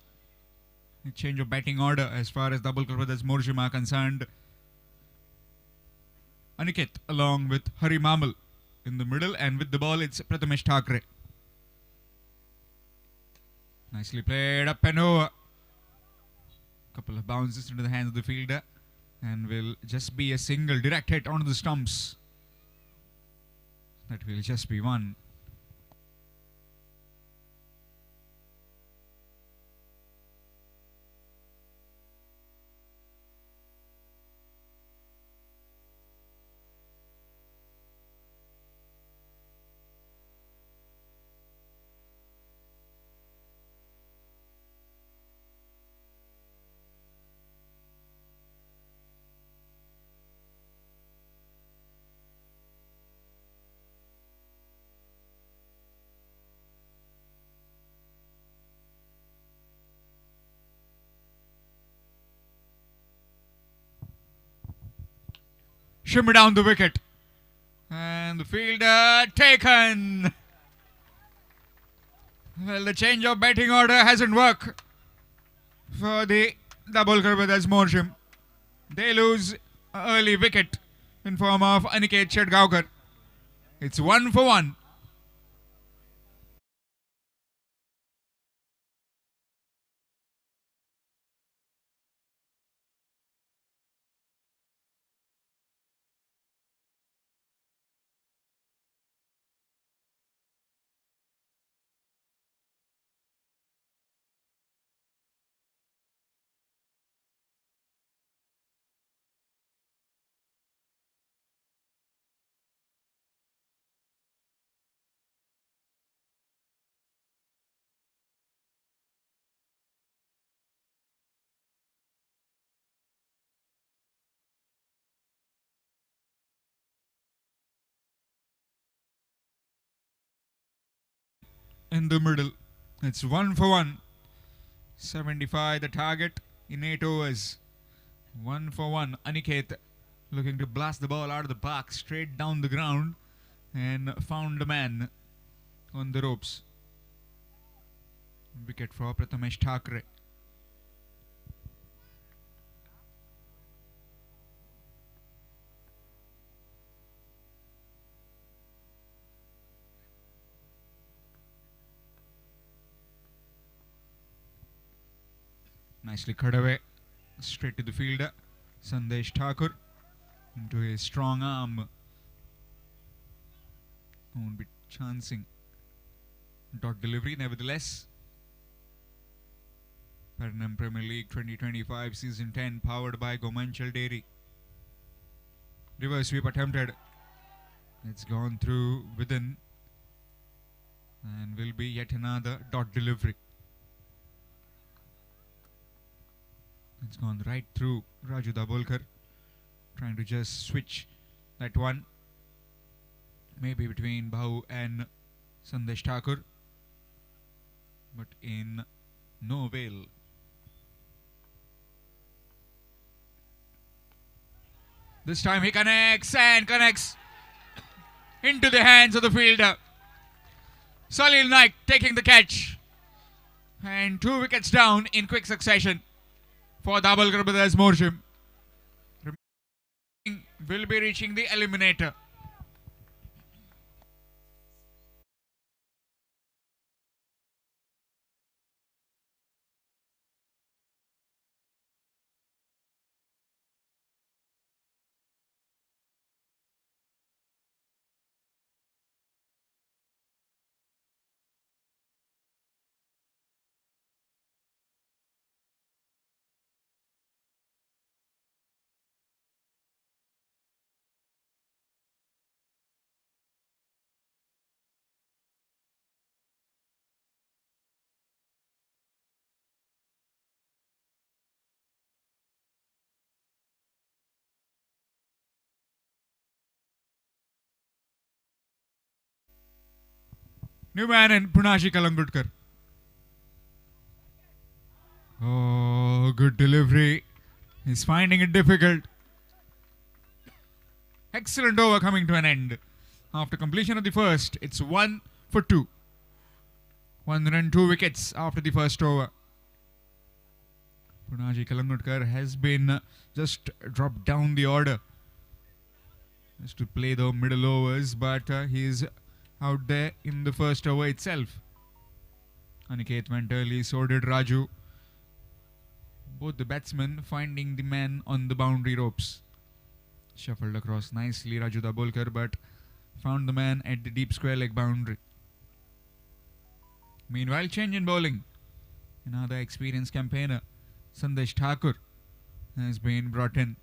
A change of batting order as far as Dabholkar Brothers Morjim are concerned. Aniket along with Hari Mamal in the middle, and with the ball it's Prathamesh Thakre. Nicely played up and over. Couple of bounces into the hands of the fielder, and will just be a single direct hit onto the stumps. That will just be one. Shimmy down the wicket. And the fielder taken. Well, the change of batting order hasn't worked for the Dabholkar Brothers Morjim. They lose an early wicket in form of Aniket Chedgaonkar. It's 1 for 1. In the middle. It's 1 for 1. 75 the target in 8 overs. 1 for 1. Aniket looking to blast the ball out of the park straight down the ground, and found a man on the ropes. Wicket for Prathamesh Thakre. Nicely cut away, straight to the fielder, Sandesh Thakur, into his strong arm. Won't be chancing. Dot delivery, nevertheless. Pernam Premier League 2025 Season 10, powered by Gomanchal Dairy. Reverse sweep attempted. It's gone through within, and will be yet another dot delivery. It's gone right through Raju Dabholkar, trying to just switch that one, maybe between Bahu and Sandesh Thakur, but in no avail. This time he connects and connects into the hands of the fielder. Salil Naik taking the catch, and 2 wickets down in quick succession for Dabholkar Brothers Morjim. Will be reaching the eliminator. New man and Punashi Kalangudkar. Oh, good delivery. He's finding it difficult. Excellent over coming to an end. After completion of the first, it's 1 for 2. 1 run, 2 wickets after the first over. Punaji Kalangutkar has been just dropped down the order just to play the middle overs, but he is out there in the first over itself. Aniket went early, so did Raju. Both the batsmen finding the man on the boundary ropes. Shuffled across nicely Raju Dabholkar, but found the man at the deep square leg boundary. Meanwhile, change in bowling. Another experienced campaigner, Sandesh Thakur, has been brought in.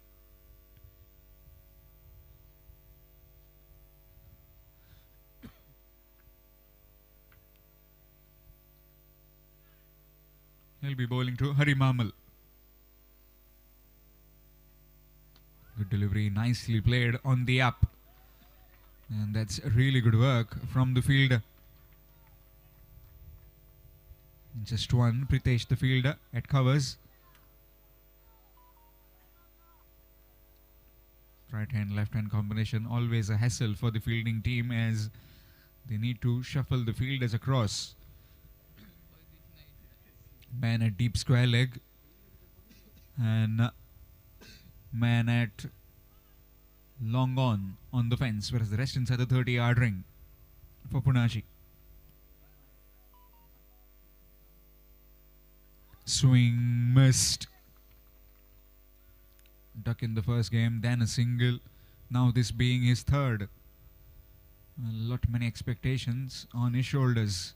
He'll be bowling to Hari Mamal. Good delivery, nicely played on the up. And that's really good work from the fielder. Just one, Pritesh the fielder at covers. Right hand, left hand combination, always a hassle for the fielding team as they need to shuffle the fielders across. Man at deep square leg and man at long on the fence, whereas the rest inside the 30-yard ring for Punaji. Swing missed. Duck in the first game, then a single. Now this being his third. Many expectations on his shoulders,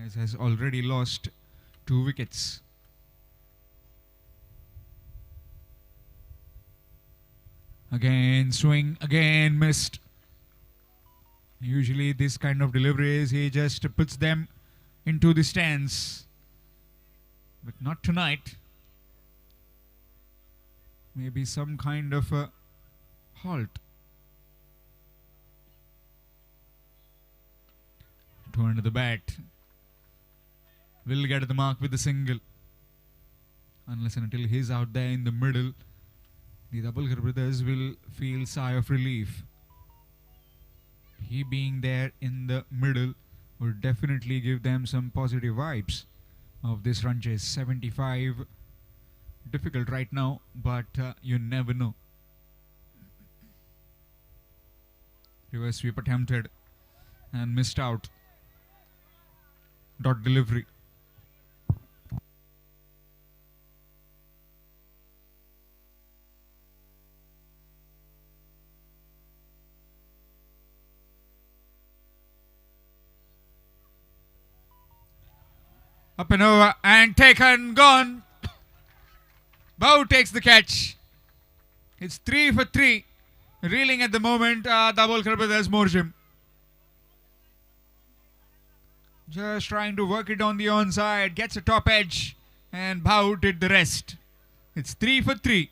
as has already lost 2 wickets. Again swing, again missed. Usually this kind of deliveries, he just puts them into the stands. But not tonight. Maybe some kind of a halt. 2 under the bat. Will get the mark with the single. Unless and until he's out there in the middle, the Dabholkar brothers will feel sigh of relief. He being there in the middle would definitely give them some positive vibes of this run chase. 75. Difficult right now, but you never know. Reverse sweep attempted and missed out. Dot delivery. Up and over and taken, gone. Bow takes the catch. It's 3 for 3. Reeling at the moment, Dabholkar Brothers Morjim. Just trying to work it on the onside. Gets a top edge and Bow did the rest. It's 3 for 3.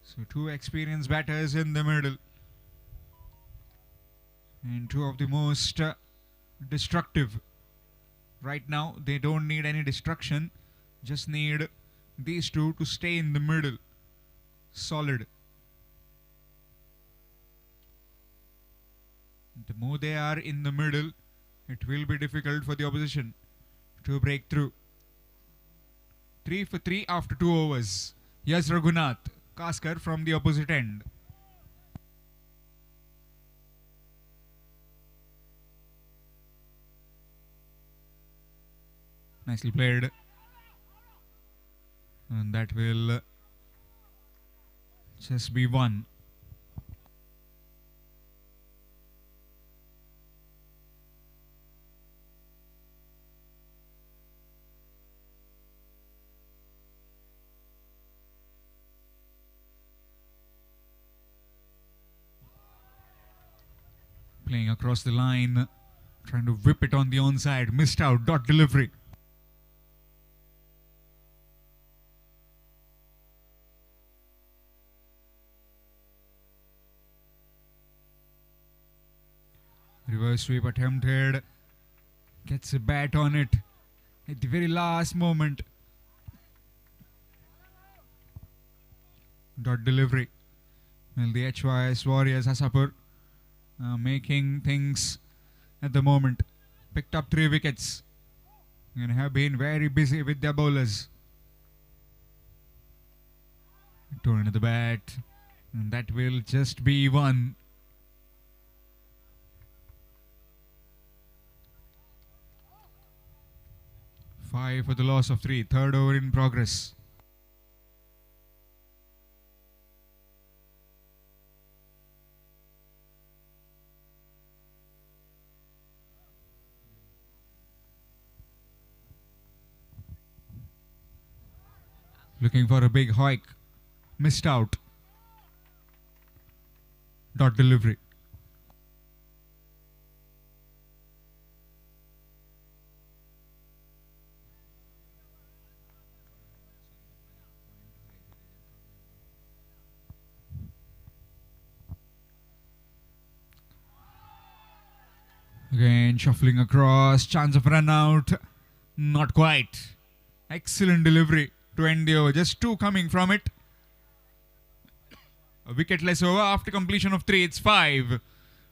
So 2 experienced batters in the middle. And 2 of the most destructive. Right now, they don't need any destruction. Just need these 2 to stay in the middle. Solid. The more they are in the middle, it will be difficult for the opposition to break through. 3 for 3 after 2 overs. Yes, Raghunath Kaskar from the opposite end. Nicely played. And that will just be 1. Playing across the line, trying to whip it on the onside, missed out, dot delivery. Reverse sweep attempted, gets a bat on it at the very last moment. Dot delivery. Well, the HYS Warriors Hassapur making things at the moment. Picked up 3 wickets and have been very busy with their bowlers. Turn to the bat, and that will just be one. Five for the loss of 3. Third over in progress. Looking for a big hike. Missed out. Dot delivery. Again, shuffling across. Chance of run out. Not quite. Excellent delivery to end the over. Just 2 coming from it. A wicketless over after completion of 3. It's 5.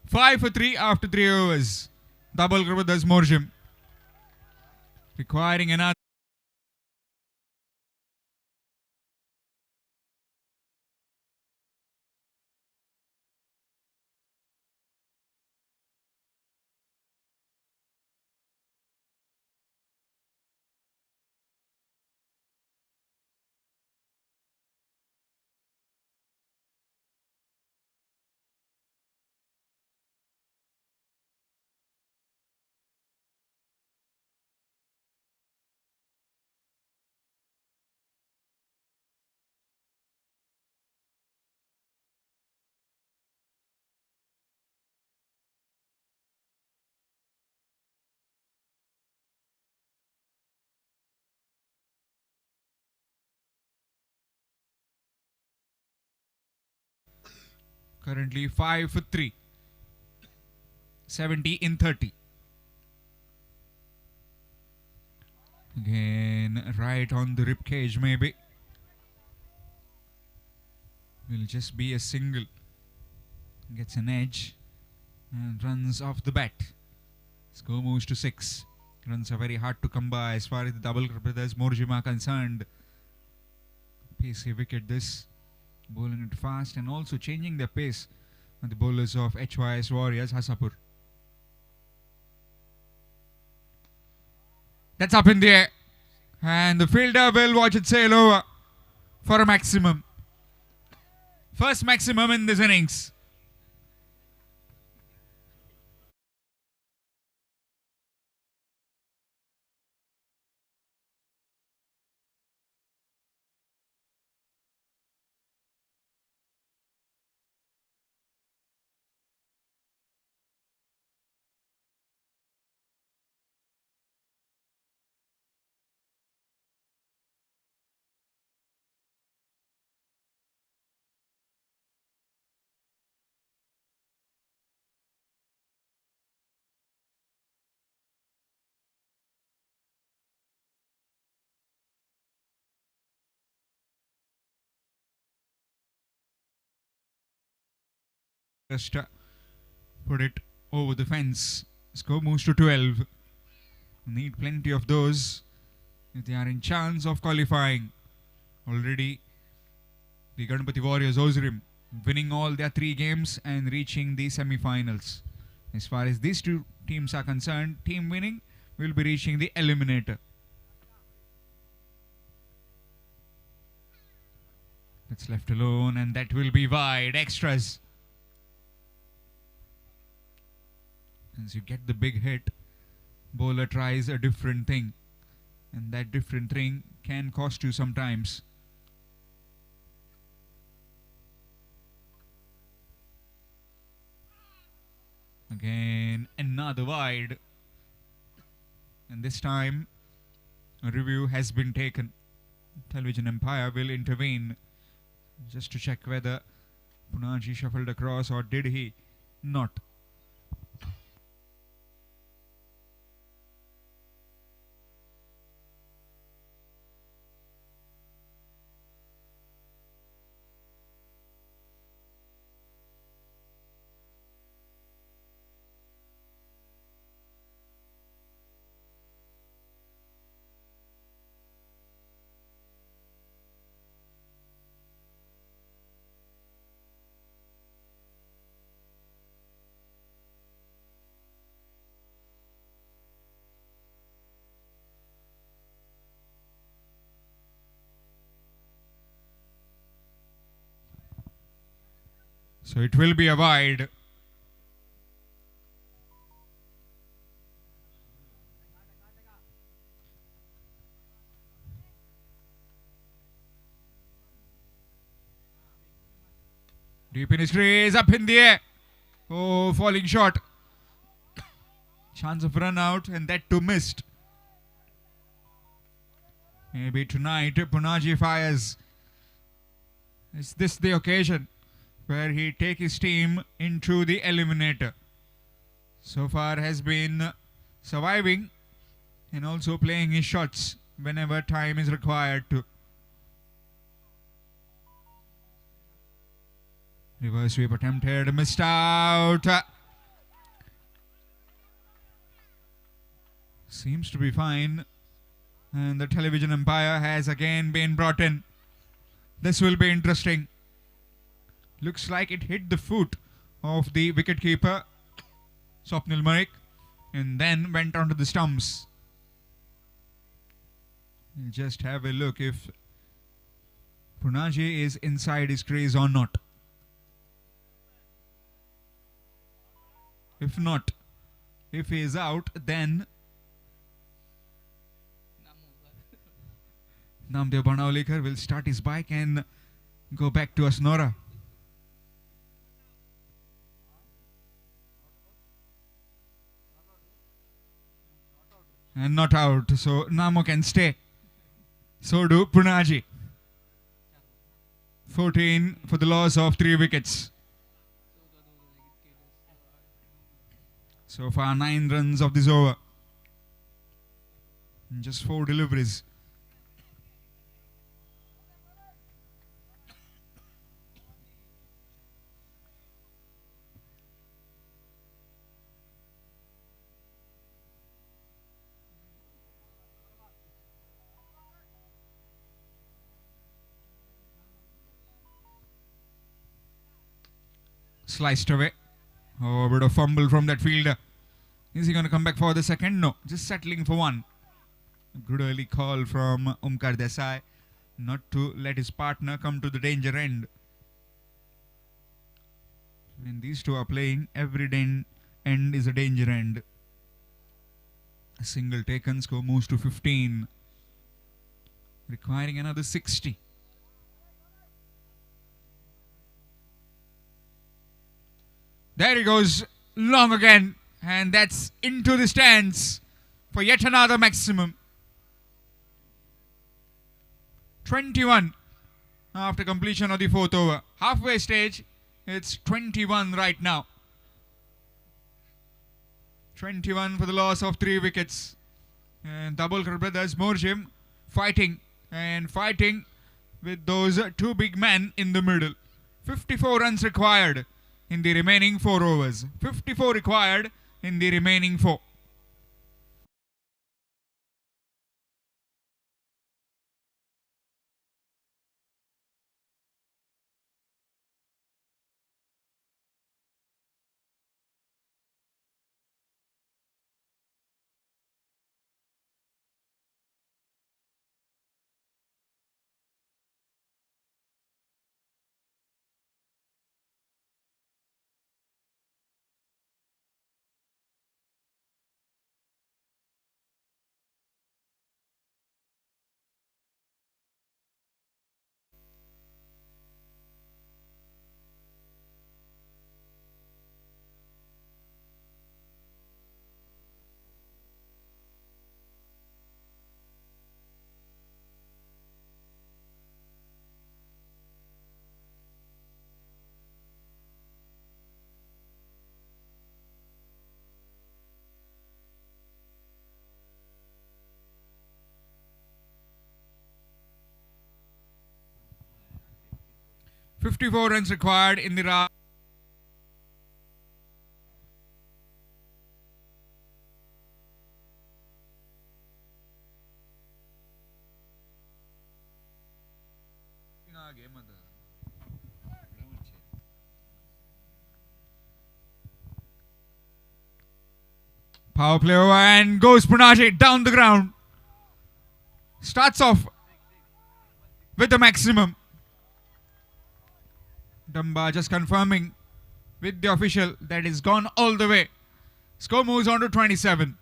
5 for 3 after 3 overs. Dabholkar Brothers Morjim. Requiring another. Currently 5 for 3. 70 in 30. Again, right on the rib cage maybe. Will just be a single. Gets an edge and runs off the bat. Score moves to 6. Runs are very hard to come by as far as the Dabholkar Brothers Morjim are concerned. Pacey wicket this. Bowling it fast and also changing their pace on the bowlers of HYS Warriors Hassapur. That's up in the air. And the fielder will watch it sail over for a maximum. First maximum in this innings. Just put it over the fence. Score moves to 12. Need plenty of those if they are in chance of qualifying. Already the Ganpati Warriors Ozrim winning all their 3 games and reaching the semi-finals. As far as these 2 teams are concerned, team winning will be reaching the eliminator. That's left alone and that will be wide. Extras. As you get the big hit, bowler tries a different thing, and that different thing can cost you sometimes. Again, another wide. And this time, a review has been taken. Television umpire will intervene just to check whether Punaji shuffled across or did he not. So it will be a wide. Deep in his crease, up in the air. Oh, falling short. Chance of run out, and that too missed. Maybe tonight Punaji fires. Is this the occasion where he take his team into the eliminator? So far has been surviving and also playing his shots whenever time is required to. Reverse sweep attempted, missed out. Seems to be fine. And the television umpire has again been brought in. This will be interesting. Looks like it hit the foot of the wicketkeeper, Swapnil Marik, and then went onto the stumps. We'll just have a look if Punaji is inside his crease or not. If not, if he is out, then Namdev Banaulekar will start his bike and go back to Asnora. And not out, so Namo can stay. So do Punaji. 14 for the loss of 3 wickets. So far 9 runs of this over. And just 4 deliveries. Sliced away. Oh, a bit of fumble from that fielder. Is he going to come back for the second? No, just settling for one. A good early call from Omkar Desai not to let his partner come to the danger end. When these two are playing, every end is a danger end. A single taken, score moves to 15. Requiring another 60. There he goes, long again, and that's into the stands for yet another maximum. 21 after completion of the 4th over. Halfway stage, it's 21 right now. 21 for the loss of 3 wickets. And Dabholkar Brothers, Morjim, fighting with those 2 big men in the middle. 54 runs required in the remaining 4 overs. 54 required in the remaining 4. 54 runs required in the round. Power play over and goes Punaji down the ground. Starts off with the maximum. Damba just confirming with the official that is gone all the way. Score moves on to 27.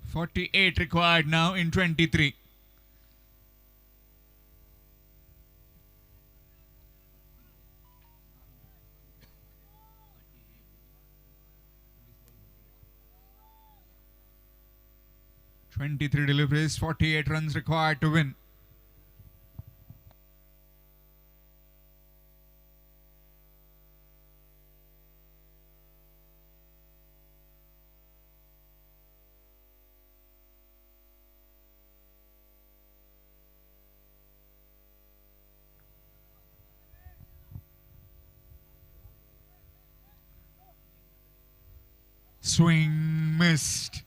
48 required now in 23. Twenty-three deliveries, 48 runs required to win. Swing missed.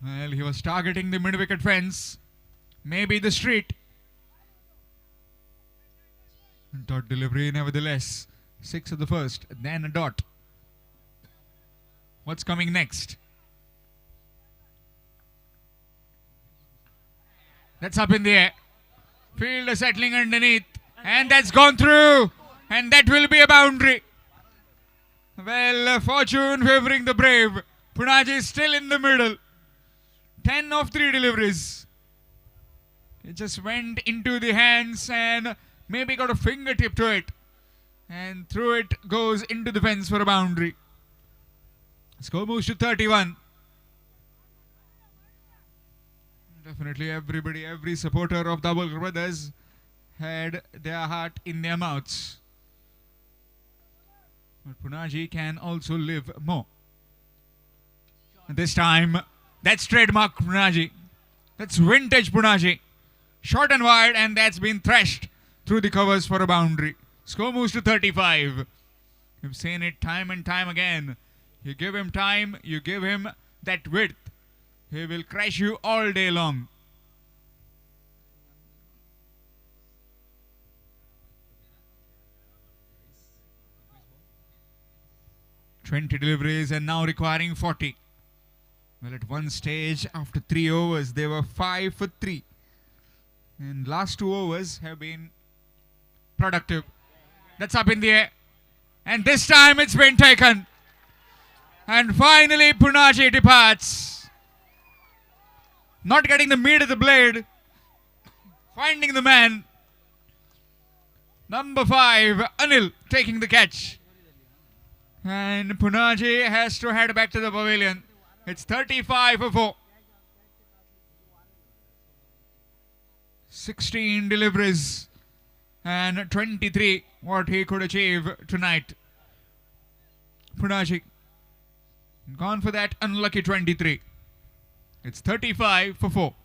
Well, he was targeting the mid-wicket fence. Maybe the street. Dot delivery nevertheless. 6 of the first, then a dot. What's coming next? That's up in the air. Fielder settling underneath. And that's gone through. And that will be a boundary. Well, fortune favoring the brave. Punaji is still in the middle. 10 of 3 deliveries. It just went into the hands and maybe got a fingertip to it. And through it goes into the fence for a boundary. Score moves to 31. Definitely everybody, every supporter of Dabholkar Brothers had their heart in their mouths. But Punaji can also live more. And this time, that's trademark Punaji. That's vintage Punaji. Short and wide, and that's been thrashed through the covers for a boundary. Score moves to 35. We've seen it time and time again. You give him time, you give him that width. He will crash you all day long. "20 deliveries and now requiring 40. Well, at one stage, after 3 overs, they were 5 for 3. And last 2 overs have been productive. That's up in the air. And this time it's been taken. And finally, Punaji departs. Not getting the meat of the blade. Finding the man. Number 5, Anil, taking the catch. And Punaji has to head back to the pavilion. It's 35 for 4. 16 deliveries and 23 what he could achieve tonight. Punaji gone for that unlucky 23. It's 35 for 4.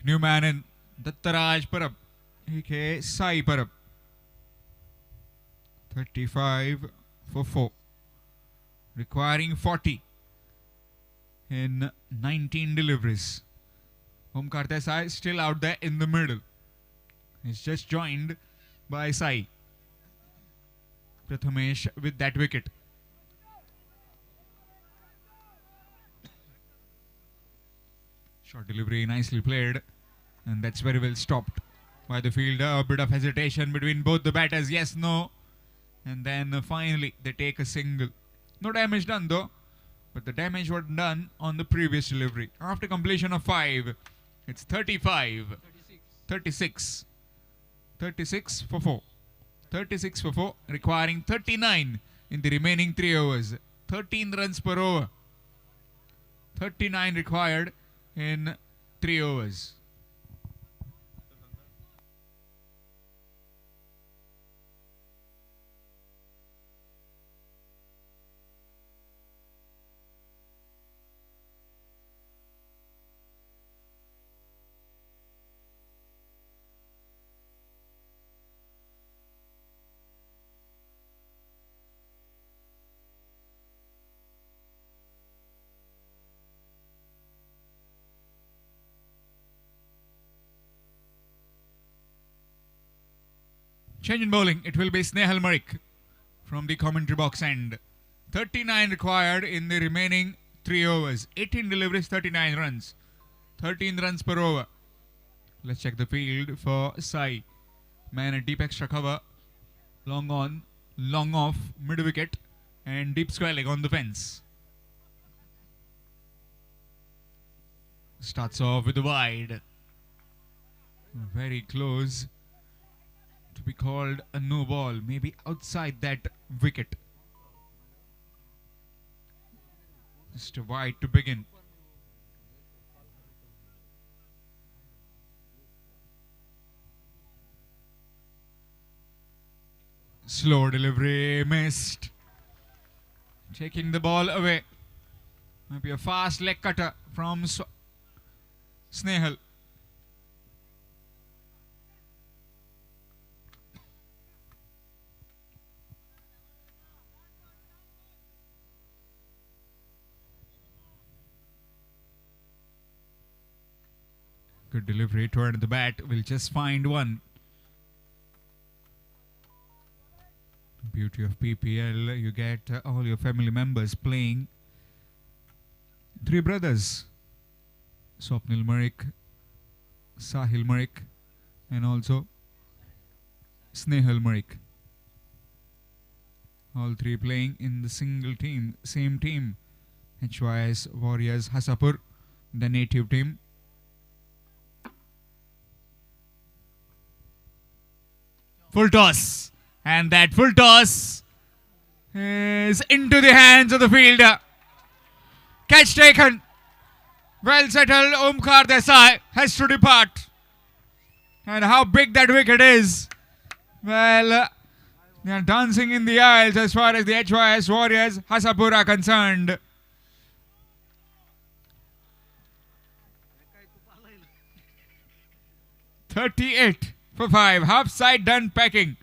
New man in Dattaraj Parab, aka Sai Parab. 35 for 4. Requiring 40 in 19 deliveries. Omkar Desai still out there in the middle. He's just joined by Sai. Prathamesh with that wicket. Short delivery, nicely played. And that's very well stopped by the fielder. A bit of hesitation between both the batters. Yes, no. And then finally they take a single. No damage done though. But the damage was done on the previous delivery. After completion of 5, it's 35. 36. 36 for 4. 36 for 4. Requiring 39 in the remaining 3 overs. 13 runs per over. 39 required in 3 overs. Change in bowling. It will be Snehal Marik from the commentary box end. 39 required in the remaining 3 overs. 18 deliveries, 39 runs. 13 runs per over. Let's check the field for Sai. Man at deep extra cover. Long on, long off, mid wicket, and deep square leg on the fence. Starts off with a wide. Very close to be called a no ball. Maybe outside that wicket. Just a wide to begin. Slow delivery, missed. Taking the ball away. Maybe a fast leg cutter from Snehal. Good delivery toward the bat. Will just find one. Beauty of PPL, you get all your family members playing. 3 brothers. Swapnil Marik, Sahil Marik, and also Snehal Marik. All 3 playing in the single team, same team. HYS Warriors Hassapur, the native team. Full toss. And that full toss is into the hands of the fielder. Catch taken. Well settled. Omkar Desai has to depart. And how big that wicket is. Well, they are dancing in the aisles as far as the HYS Warriors Hassapur are concerned. .38 for 5. Half side done packing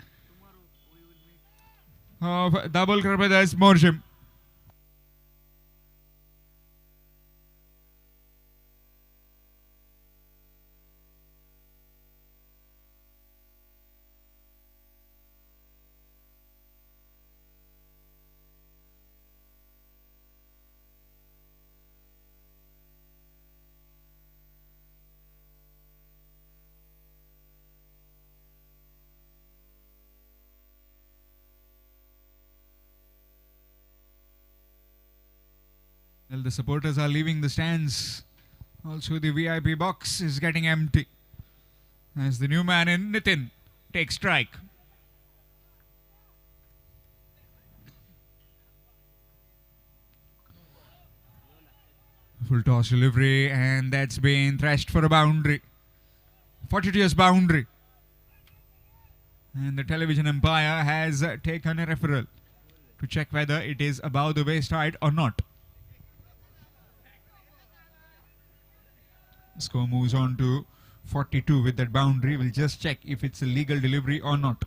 of Dabholkar Brothers Morjim. Well, the supporters are leaving the stands. Also, the VIP box is getting empty as the new man in Nitin takes strike. Full toss delivery, and that's been thrashed for a boundary. 42 years boundary. And the television umpire has taken a referral to check whether it is above the waist height or not. Score moves on to 42 with that boundary. We'll just check if it's a legal delivery or not.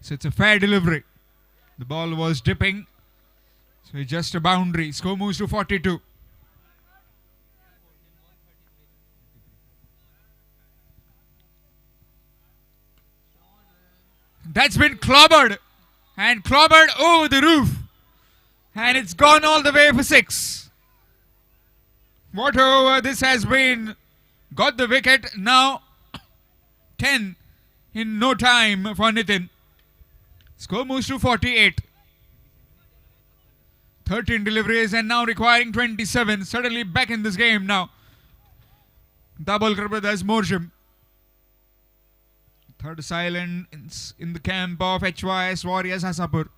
So it's a fair delivery. The ball was dipping. So it's just a boundary. Score moves to 42. That's been clobbered and clobbered over the roof, and it's gone all the way for 6. What over this has been. Got the wicket. Now 10 in no time for Nitin. Score moves to 48. 13 deliveries and now requiring 27. Suddenly back in this game now. Dabholkar Brothers Morjim. Third silence in the camp of HYS Warriors Hassapur.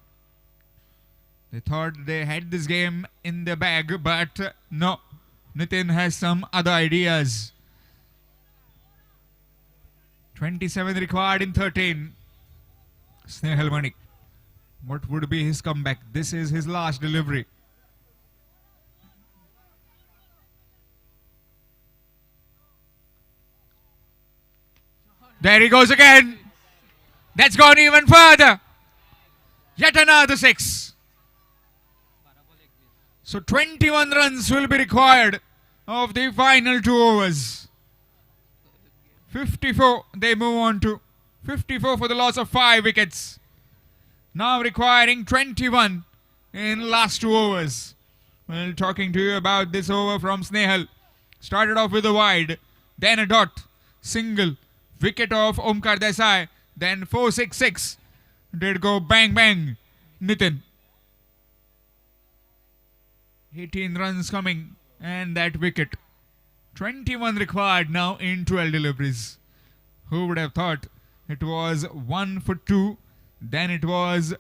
They thought they had this game in their bag, but no. Nitin has some other ideas. 27 required in 13. Snehal Manik. What would be his comeback? This is his last delivery. There he goes again. That's gone even further. Yet another 6. So 21 runs will be required of the final 2 overs. 54 they move on to. 54 for the loss of 5 wickets. Now requiring 21 in last 2 overs. Well, talking to you about this over from Snehal. Started off with a wide, then a dot, single, wicket of Omkar Desai, then 4-6-6. Did go bang bang. Nitin. 18 runs coming and that wicket. 21 required now in 12 deliveries. Who would have thought it was 1 for 2, then it was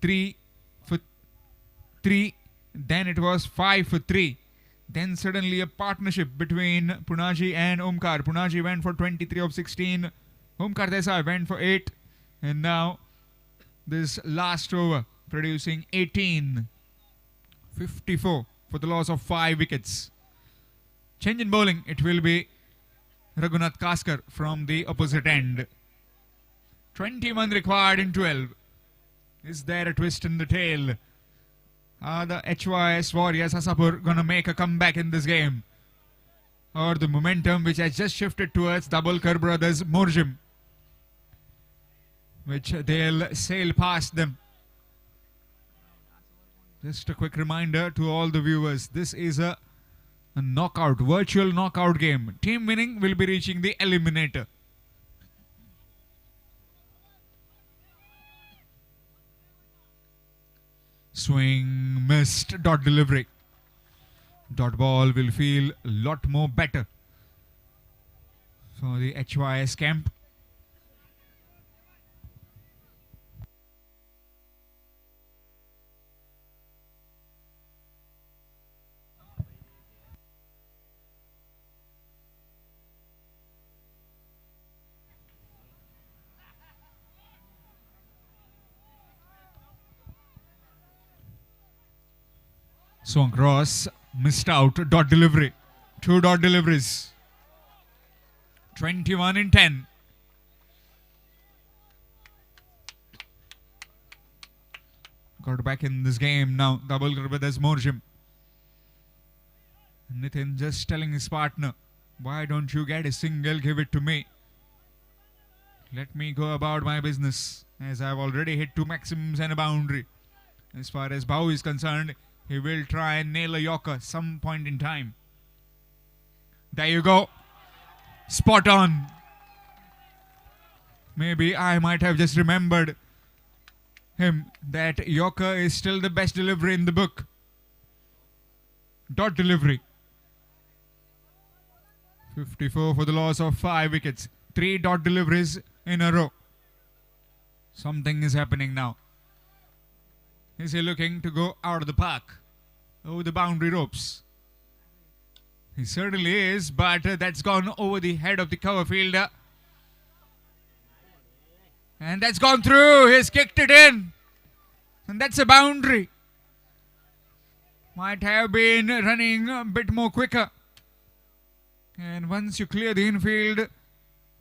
3 for 3, then it was 5 for 3. Then suddenly a partnership between Punaji and Omkar. Punaji went for 23 of 16. Omkar Desai went for 8. And now this last over producing 18. 54 for the loss of 5 wickets. Change in bowling. It will be Raghunath Kaskar from the opposite end. 21 required in 12. Is there a twist in the tail? Are the HYS Warriors Hassapur gonna make a comeback in this game? Or the momentum which has just shifted towards Dabholkar Brothers Morjim, which they'll sail past them. Just a quick reminder to all the viewers, this is a knockout, virtual knockout game. Team winning will be reaching the eliminator. Swing, missed, dot delivery. Dot ball will feel a lot more better for the HYS camp. Swung cross, missed out, dot delivery. 2 dot deliveries. 21 in 10. Got back in this game now. Dabholkar Brothers Morjim. Nitin just telling his partner, why don't you get a single, give it to me. Let me go about my business, as I've already hit 2 maximums and a boundary. As far as Bau is concerned, he will try and nail a Yorker some point in time. There you go. Spot on. Maybe I might have just remembered him that Yorker is still the best delivery in the book. Dot delivery. 54 for the loss of 5 wickets. 3 dot deliveries in a row. Something is happening now. Is he looking to go out of the park? Over the boundary ropes? He certainly is, but that's gone over the head of the cover fielder. And that's gone through. He's kicked it in. And that's a boundary. Might have been running a bit more quicker. And once you clear the infield,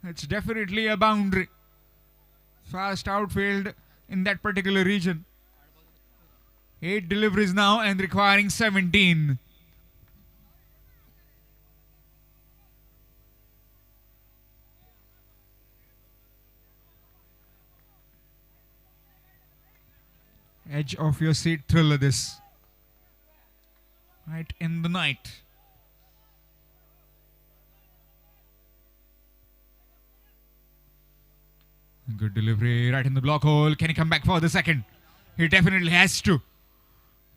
it's definitely a boundary. Fast outfield in that particular region. 8 deliveries now and requiring 17. Edge of your seat thriller this. Right in the night. Good delivery right in the block hole. Can he come back for the second? He definitely has to.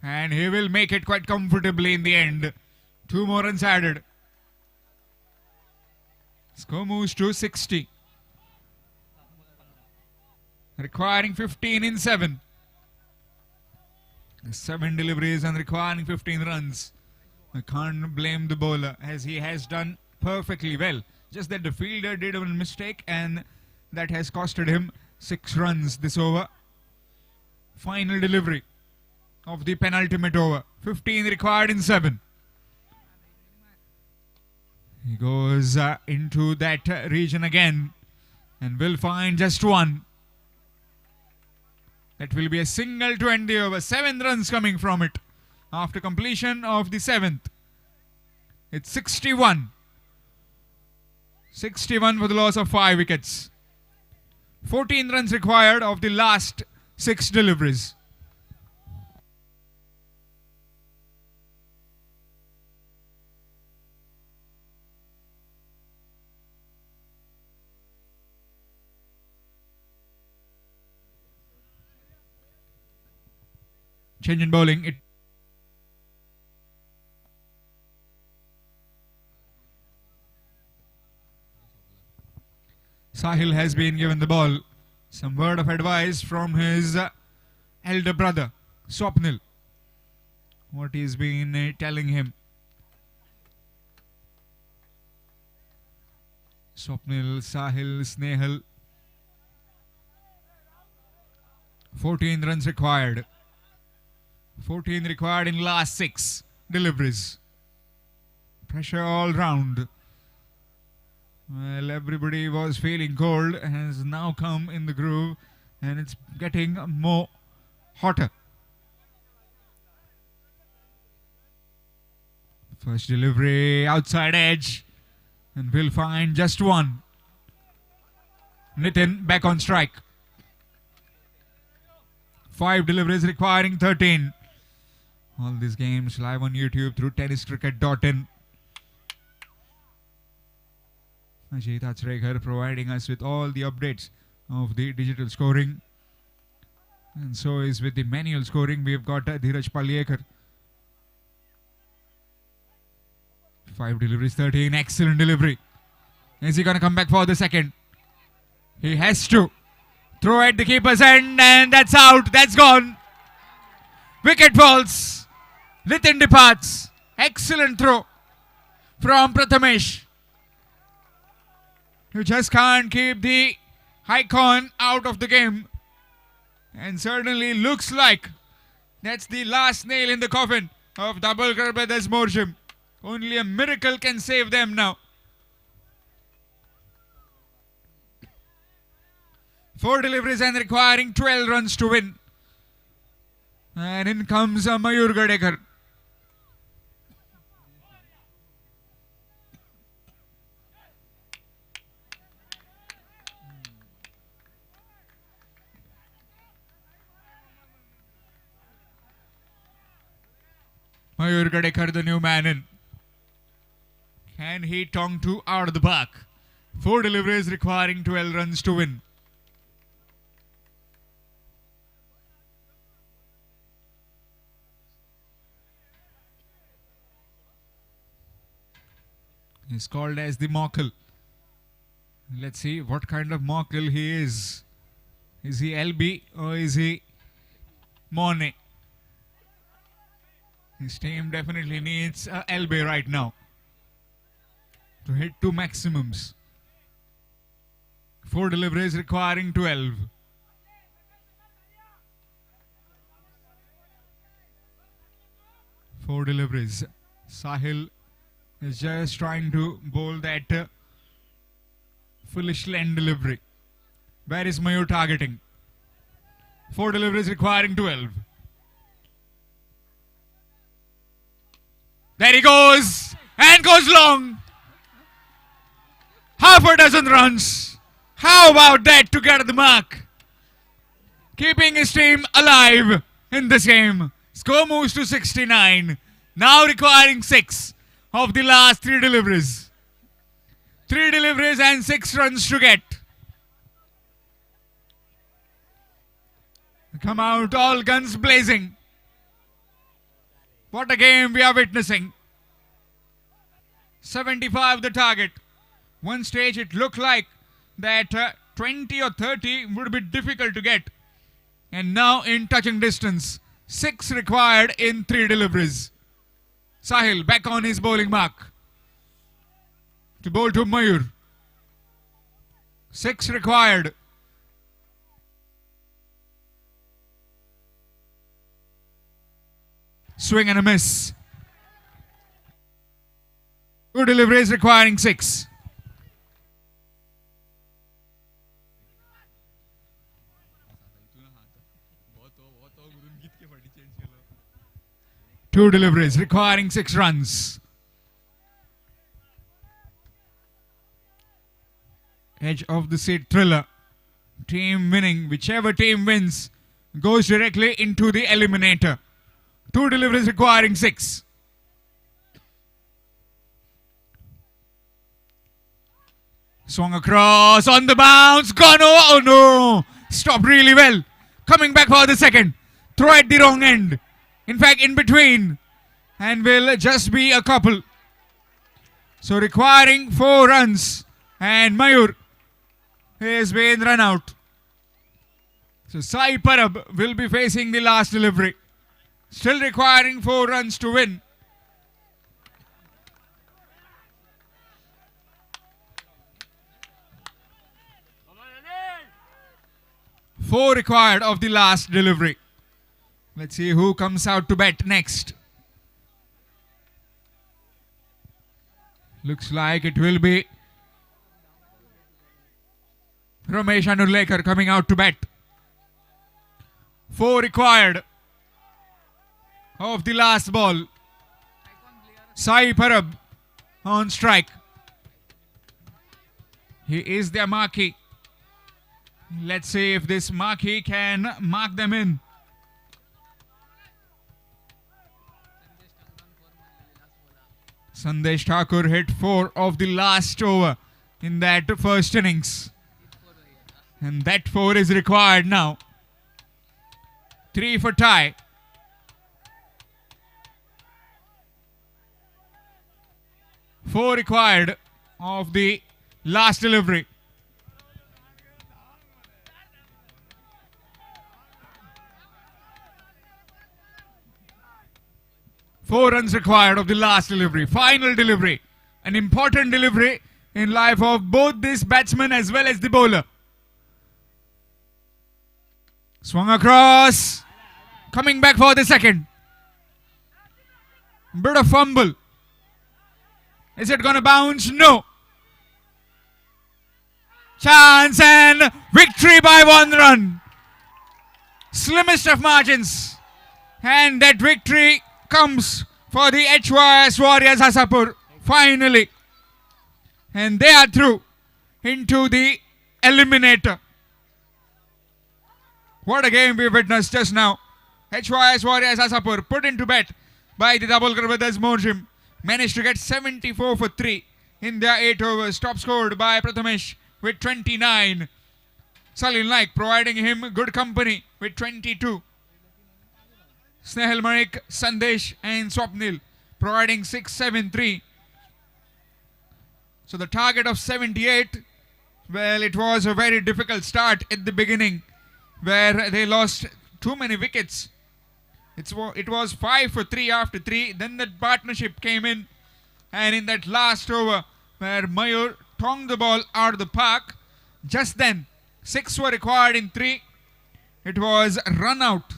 And he will make it quite comfortably in the end. 2 more runs added. Score moves to 60. Requiring 15 in 7. 7 deliveries and requiring 15 runs. I can't blame the bowler as he has done perfectly well. Just that the fielder did a mistake and that has costed him 6 runs this over. Final delivery of the penultimate over. 15 required in 7. He goes into that region again and will find just 1. That will be a single to end the over. 7 runs coming from it after completion of the 7th. It's 61. 61 for the loss of 5 wickets. 14 runs required of the last 6 deliveries. Change in bowling. Sahil has been given the ball. Some word of advice from his elder brother, Swapnil. What he's been telling him. Swapnil, Sahil, Snehal. 14 runs required. 14 required in last 6 deliveries. Pressure all round. Well, everybody was feeling cold, has now come in the groove, and it's getting more hotter. First delivery, outside edge, and we'll find just one. Nitin back on strike. 5 deliveries requiring 13. All these games live on YouTube through tenniscricket.in. Ajit Achrekar providing us with all the updates of the digital scoring. And so is with the manual scoring. We've got Dheeraj Palyekar. 5 deliveries, 13. Excellent delivery. Is he going to come back for the second? He has to. Throw at the keeper's end, and that's out. That's gone. Wicket falls. Nitin departs. Excellent throw from Prathamesh. You just can't keep the icon out of the game. And certainly looks like that's the last nail in the coffin of Dabholkar Brothers Morjim. Only a miracle can save them now. 4 deliveries and requiring 12 runs to win. And in comes Mayur Gadekar. Mayur Gadekar, the new man in. Can he tong to out of the park? 4 deliveries requiring 12 runs to win. He's called as the Mockle. Let's see what kind of Mockle he is. Is he LB or is he Morne? His team definitely needs a LB right now to hit 2 maximums. 4 deliveries requiring 12. Four deliveries. Sahil is just trying to bowl that foolish land delivery. Where is Mayur targeting? 4 deliveries requiring 12. There he goes, and goes long. Half a dozen runs. How about that to get the mark? Keeping his team alive in this game. Score moves to 69. Now requiring 6 of the last 3 deliveries. 3 deliveries and 6 runs to get. Come out, all guns blazing. What a game we are witnessing. 75 the target. One stage it looked like that 20 or 30 would be difficult to get. And now in touching distance. 6 required in 3 deliveries. Sahil back on his bowling mark. To bowl to Mayur. 6 required. Swing and a miss. 2 deliveries requiring 6. Two deliveries requiring 6 runs. Edge of the seat thriller. Team winning. Whichever team wins goes directly into the eliminator. 2 deliveries requiring 6. Swung across on the bounce. Gone. Oh no. Stopped really well. Coming back for the second. Throw at the wrong end. In fact, in between. And will just be a couple. So requiring 4 runs. And Mayur has been run out. So Sai Parab will be facing the last delivery. Still requiring 4 runs to win. Four required of the last delivery. Let's see who comes out to bat next. Looks like it will be Ramesh Anurlekar coming out to bat. 4 required of the last ball. Sai Parab on strike. He is their marquee. Let's see if this marquee can mark them in. Sandesh Thakur hit 4 of the last over in that first innings. And that 4 is required now. 3 for tie. Four required of the last delivery. Four runs required of the last delivery. Final delivery. An important delivery in life of both this batsman as well as the bowler. Swung across. Coming back for the second. Bit of fumble. Is it going to bounce? No. Chance and victory by 1 run. Slimmest of margins. And that victory comes for the HYS Warriors Hassapur. Finally. And they are through into the eliminator. What a game we witnessed just now. HYS Warriors Hassapur put into bat by the Dabholkar Brothers Morjim. Managed to get 74 for 3 in their 8 overs. Top scored by Prathamesh with 29. Salil Naik providing him good company with 22. Snehal Manik, Sandesh and Swapnil providing 6, 7, 3. So the target of 78, well, it was a very difficult start at the beginning where they lost too many wickets. It was 5 for 3 after 3. Then that partnership came in. And in that last over where Mayur tonged the ball out of the park, just then 6 were required in 3. It was run out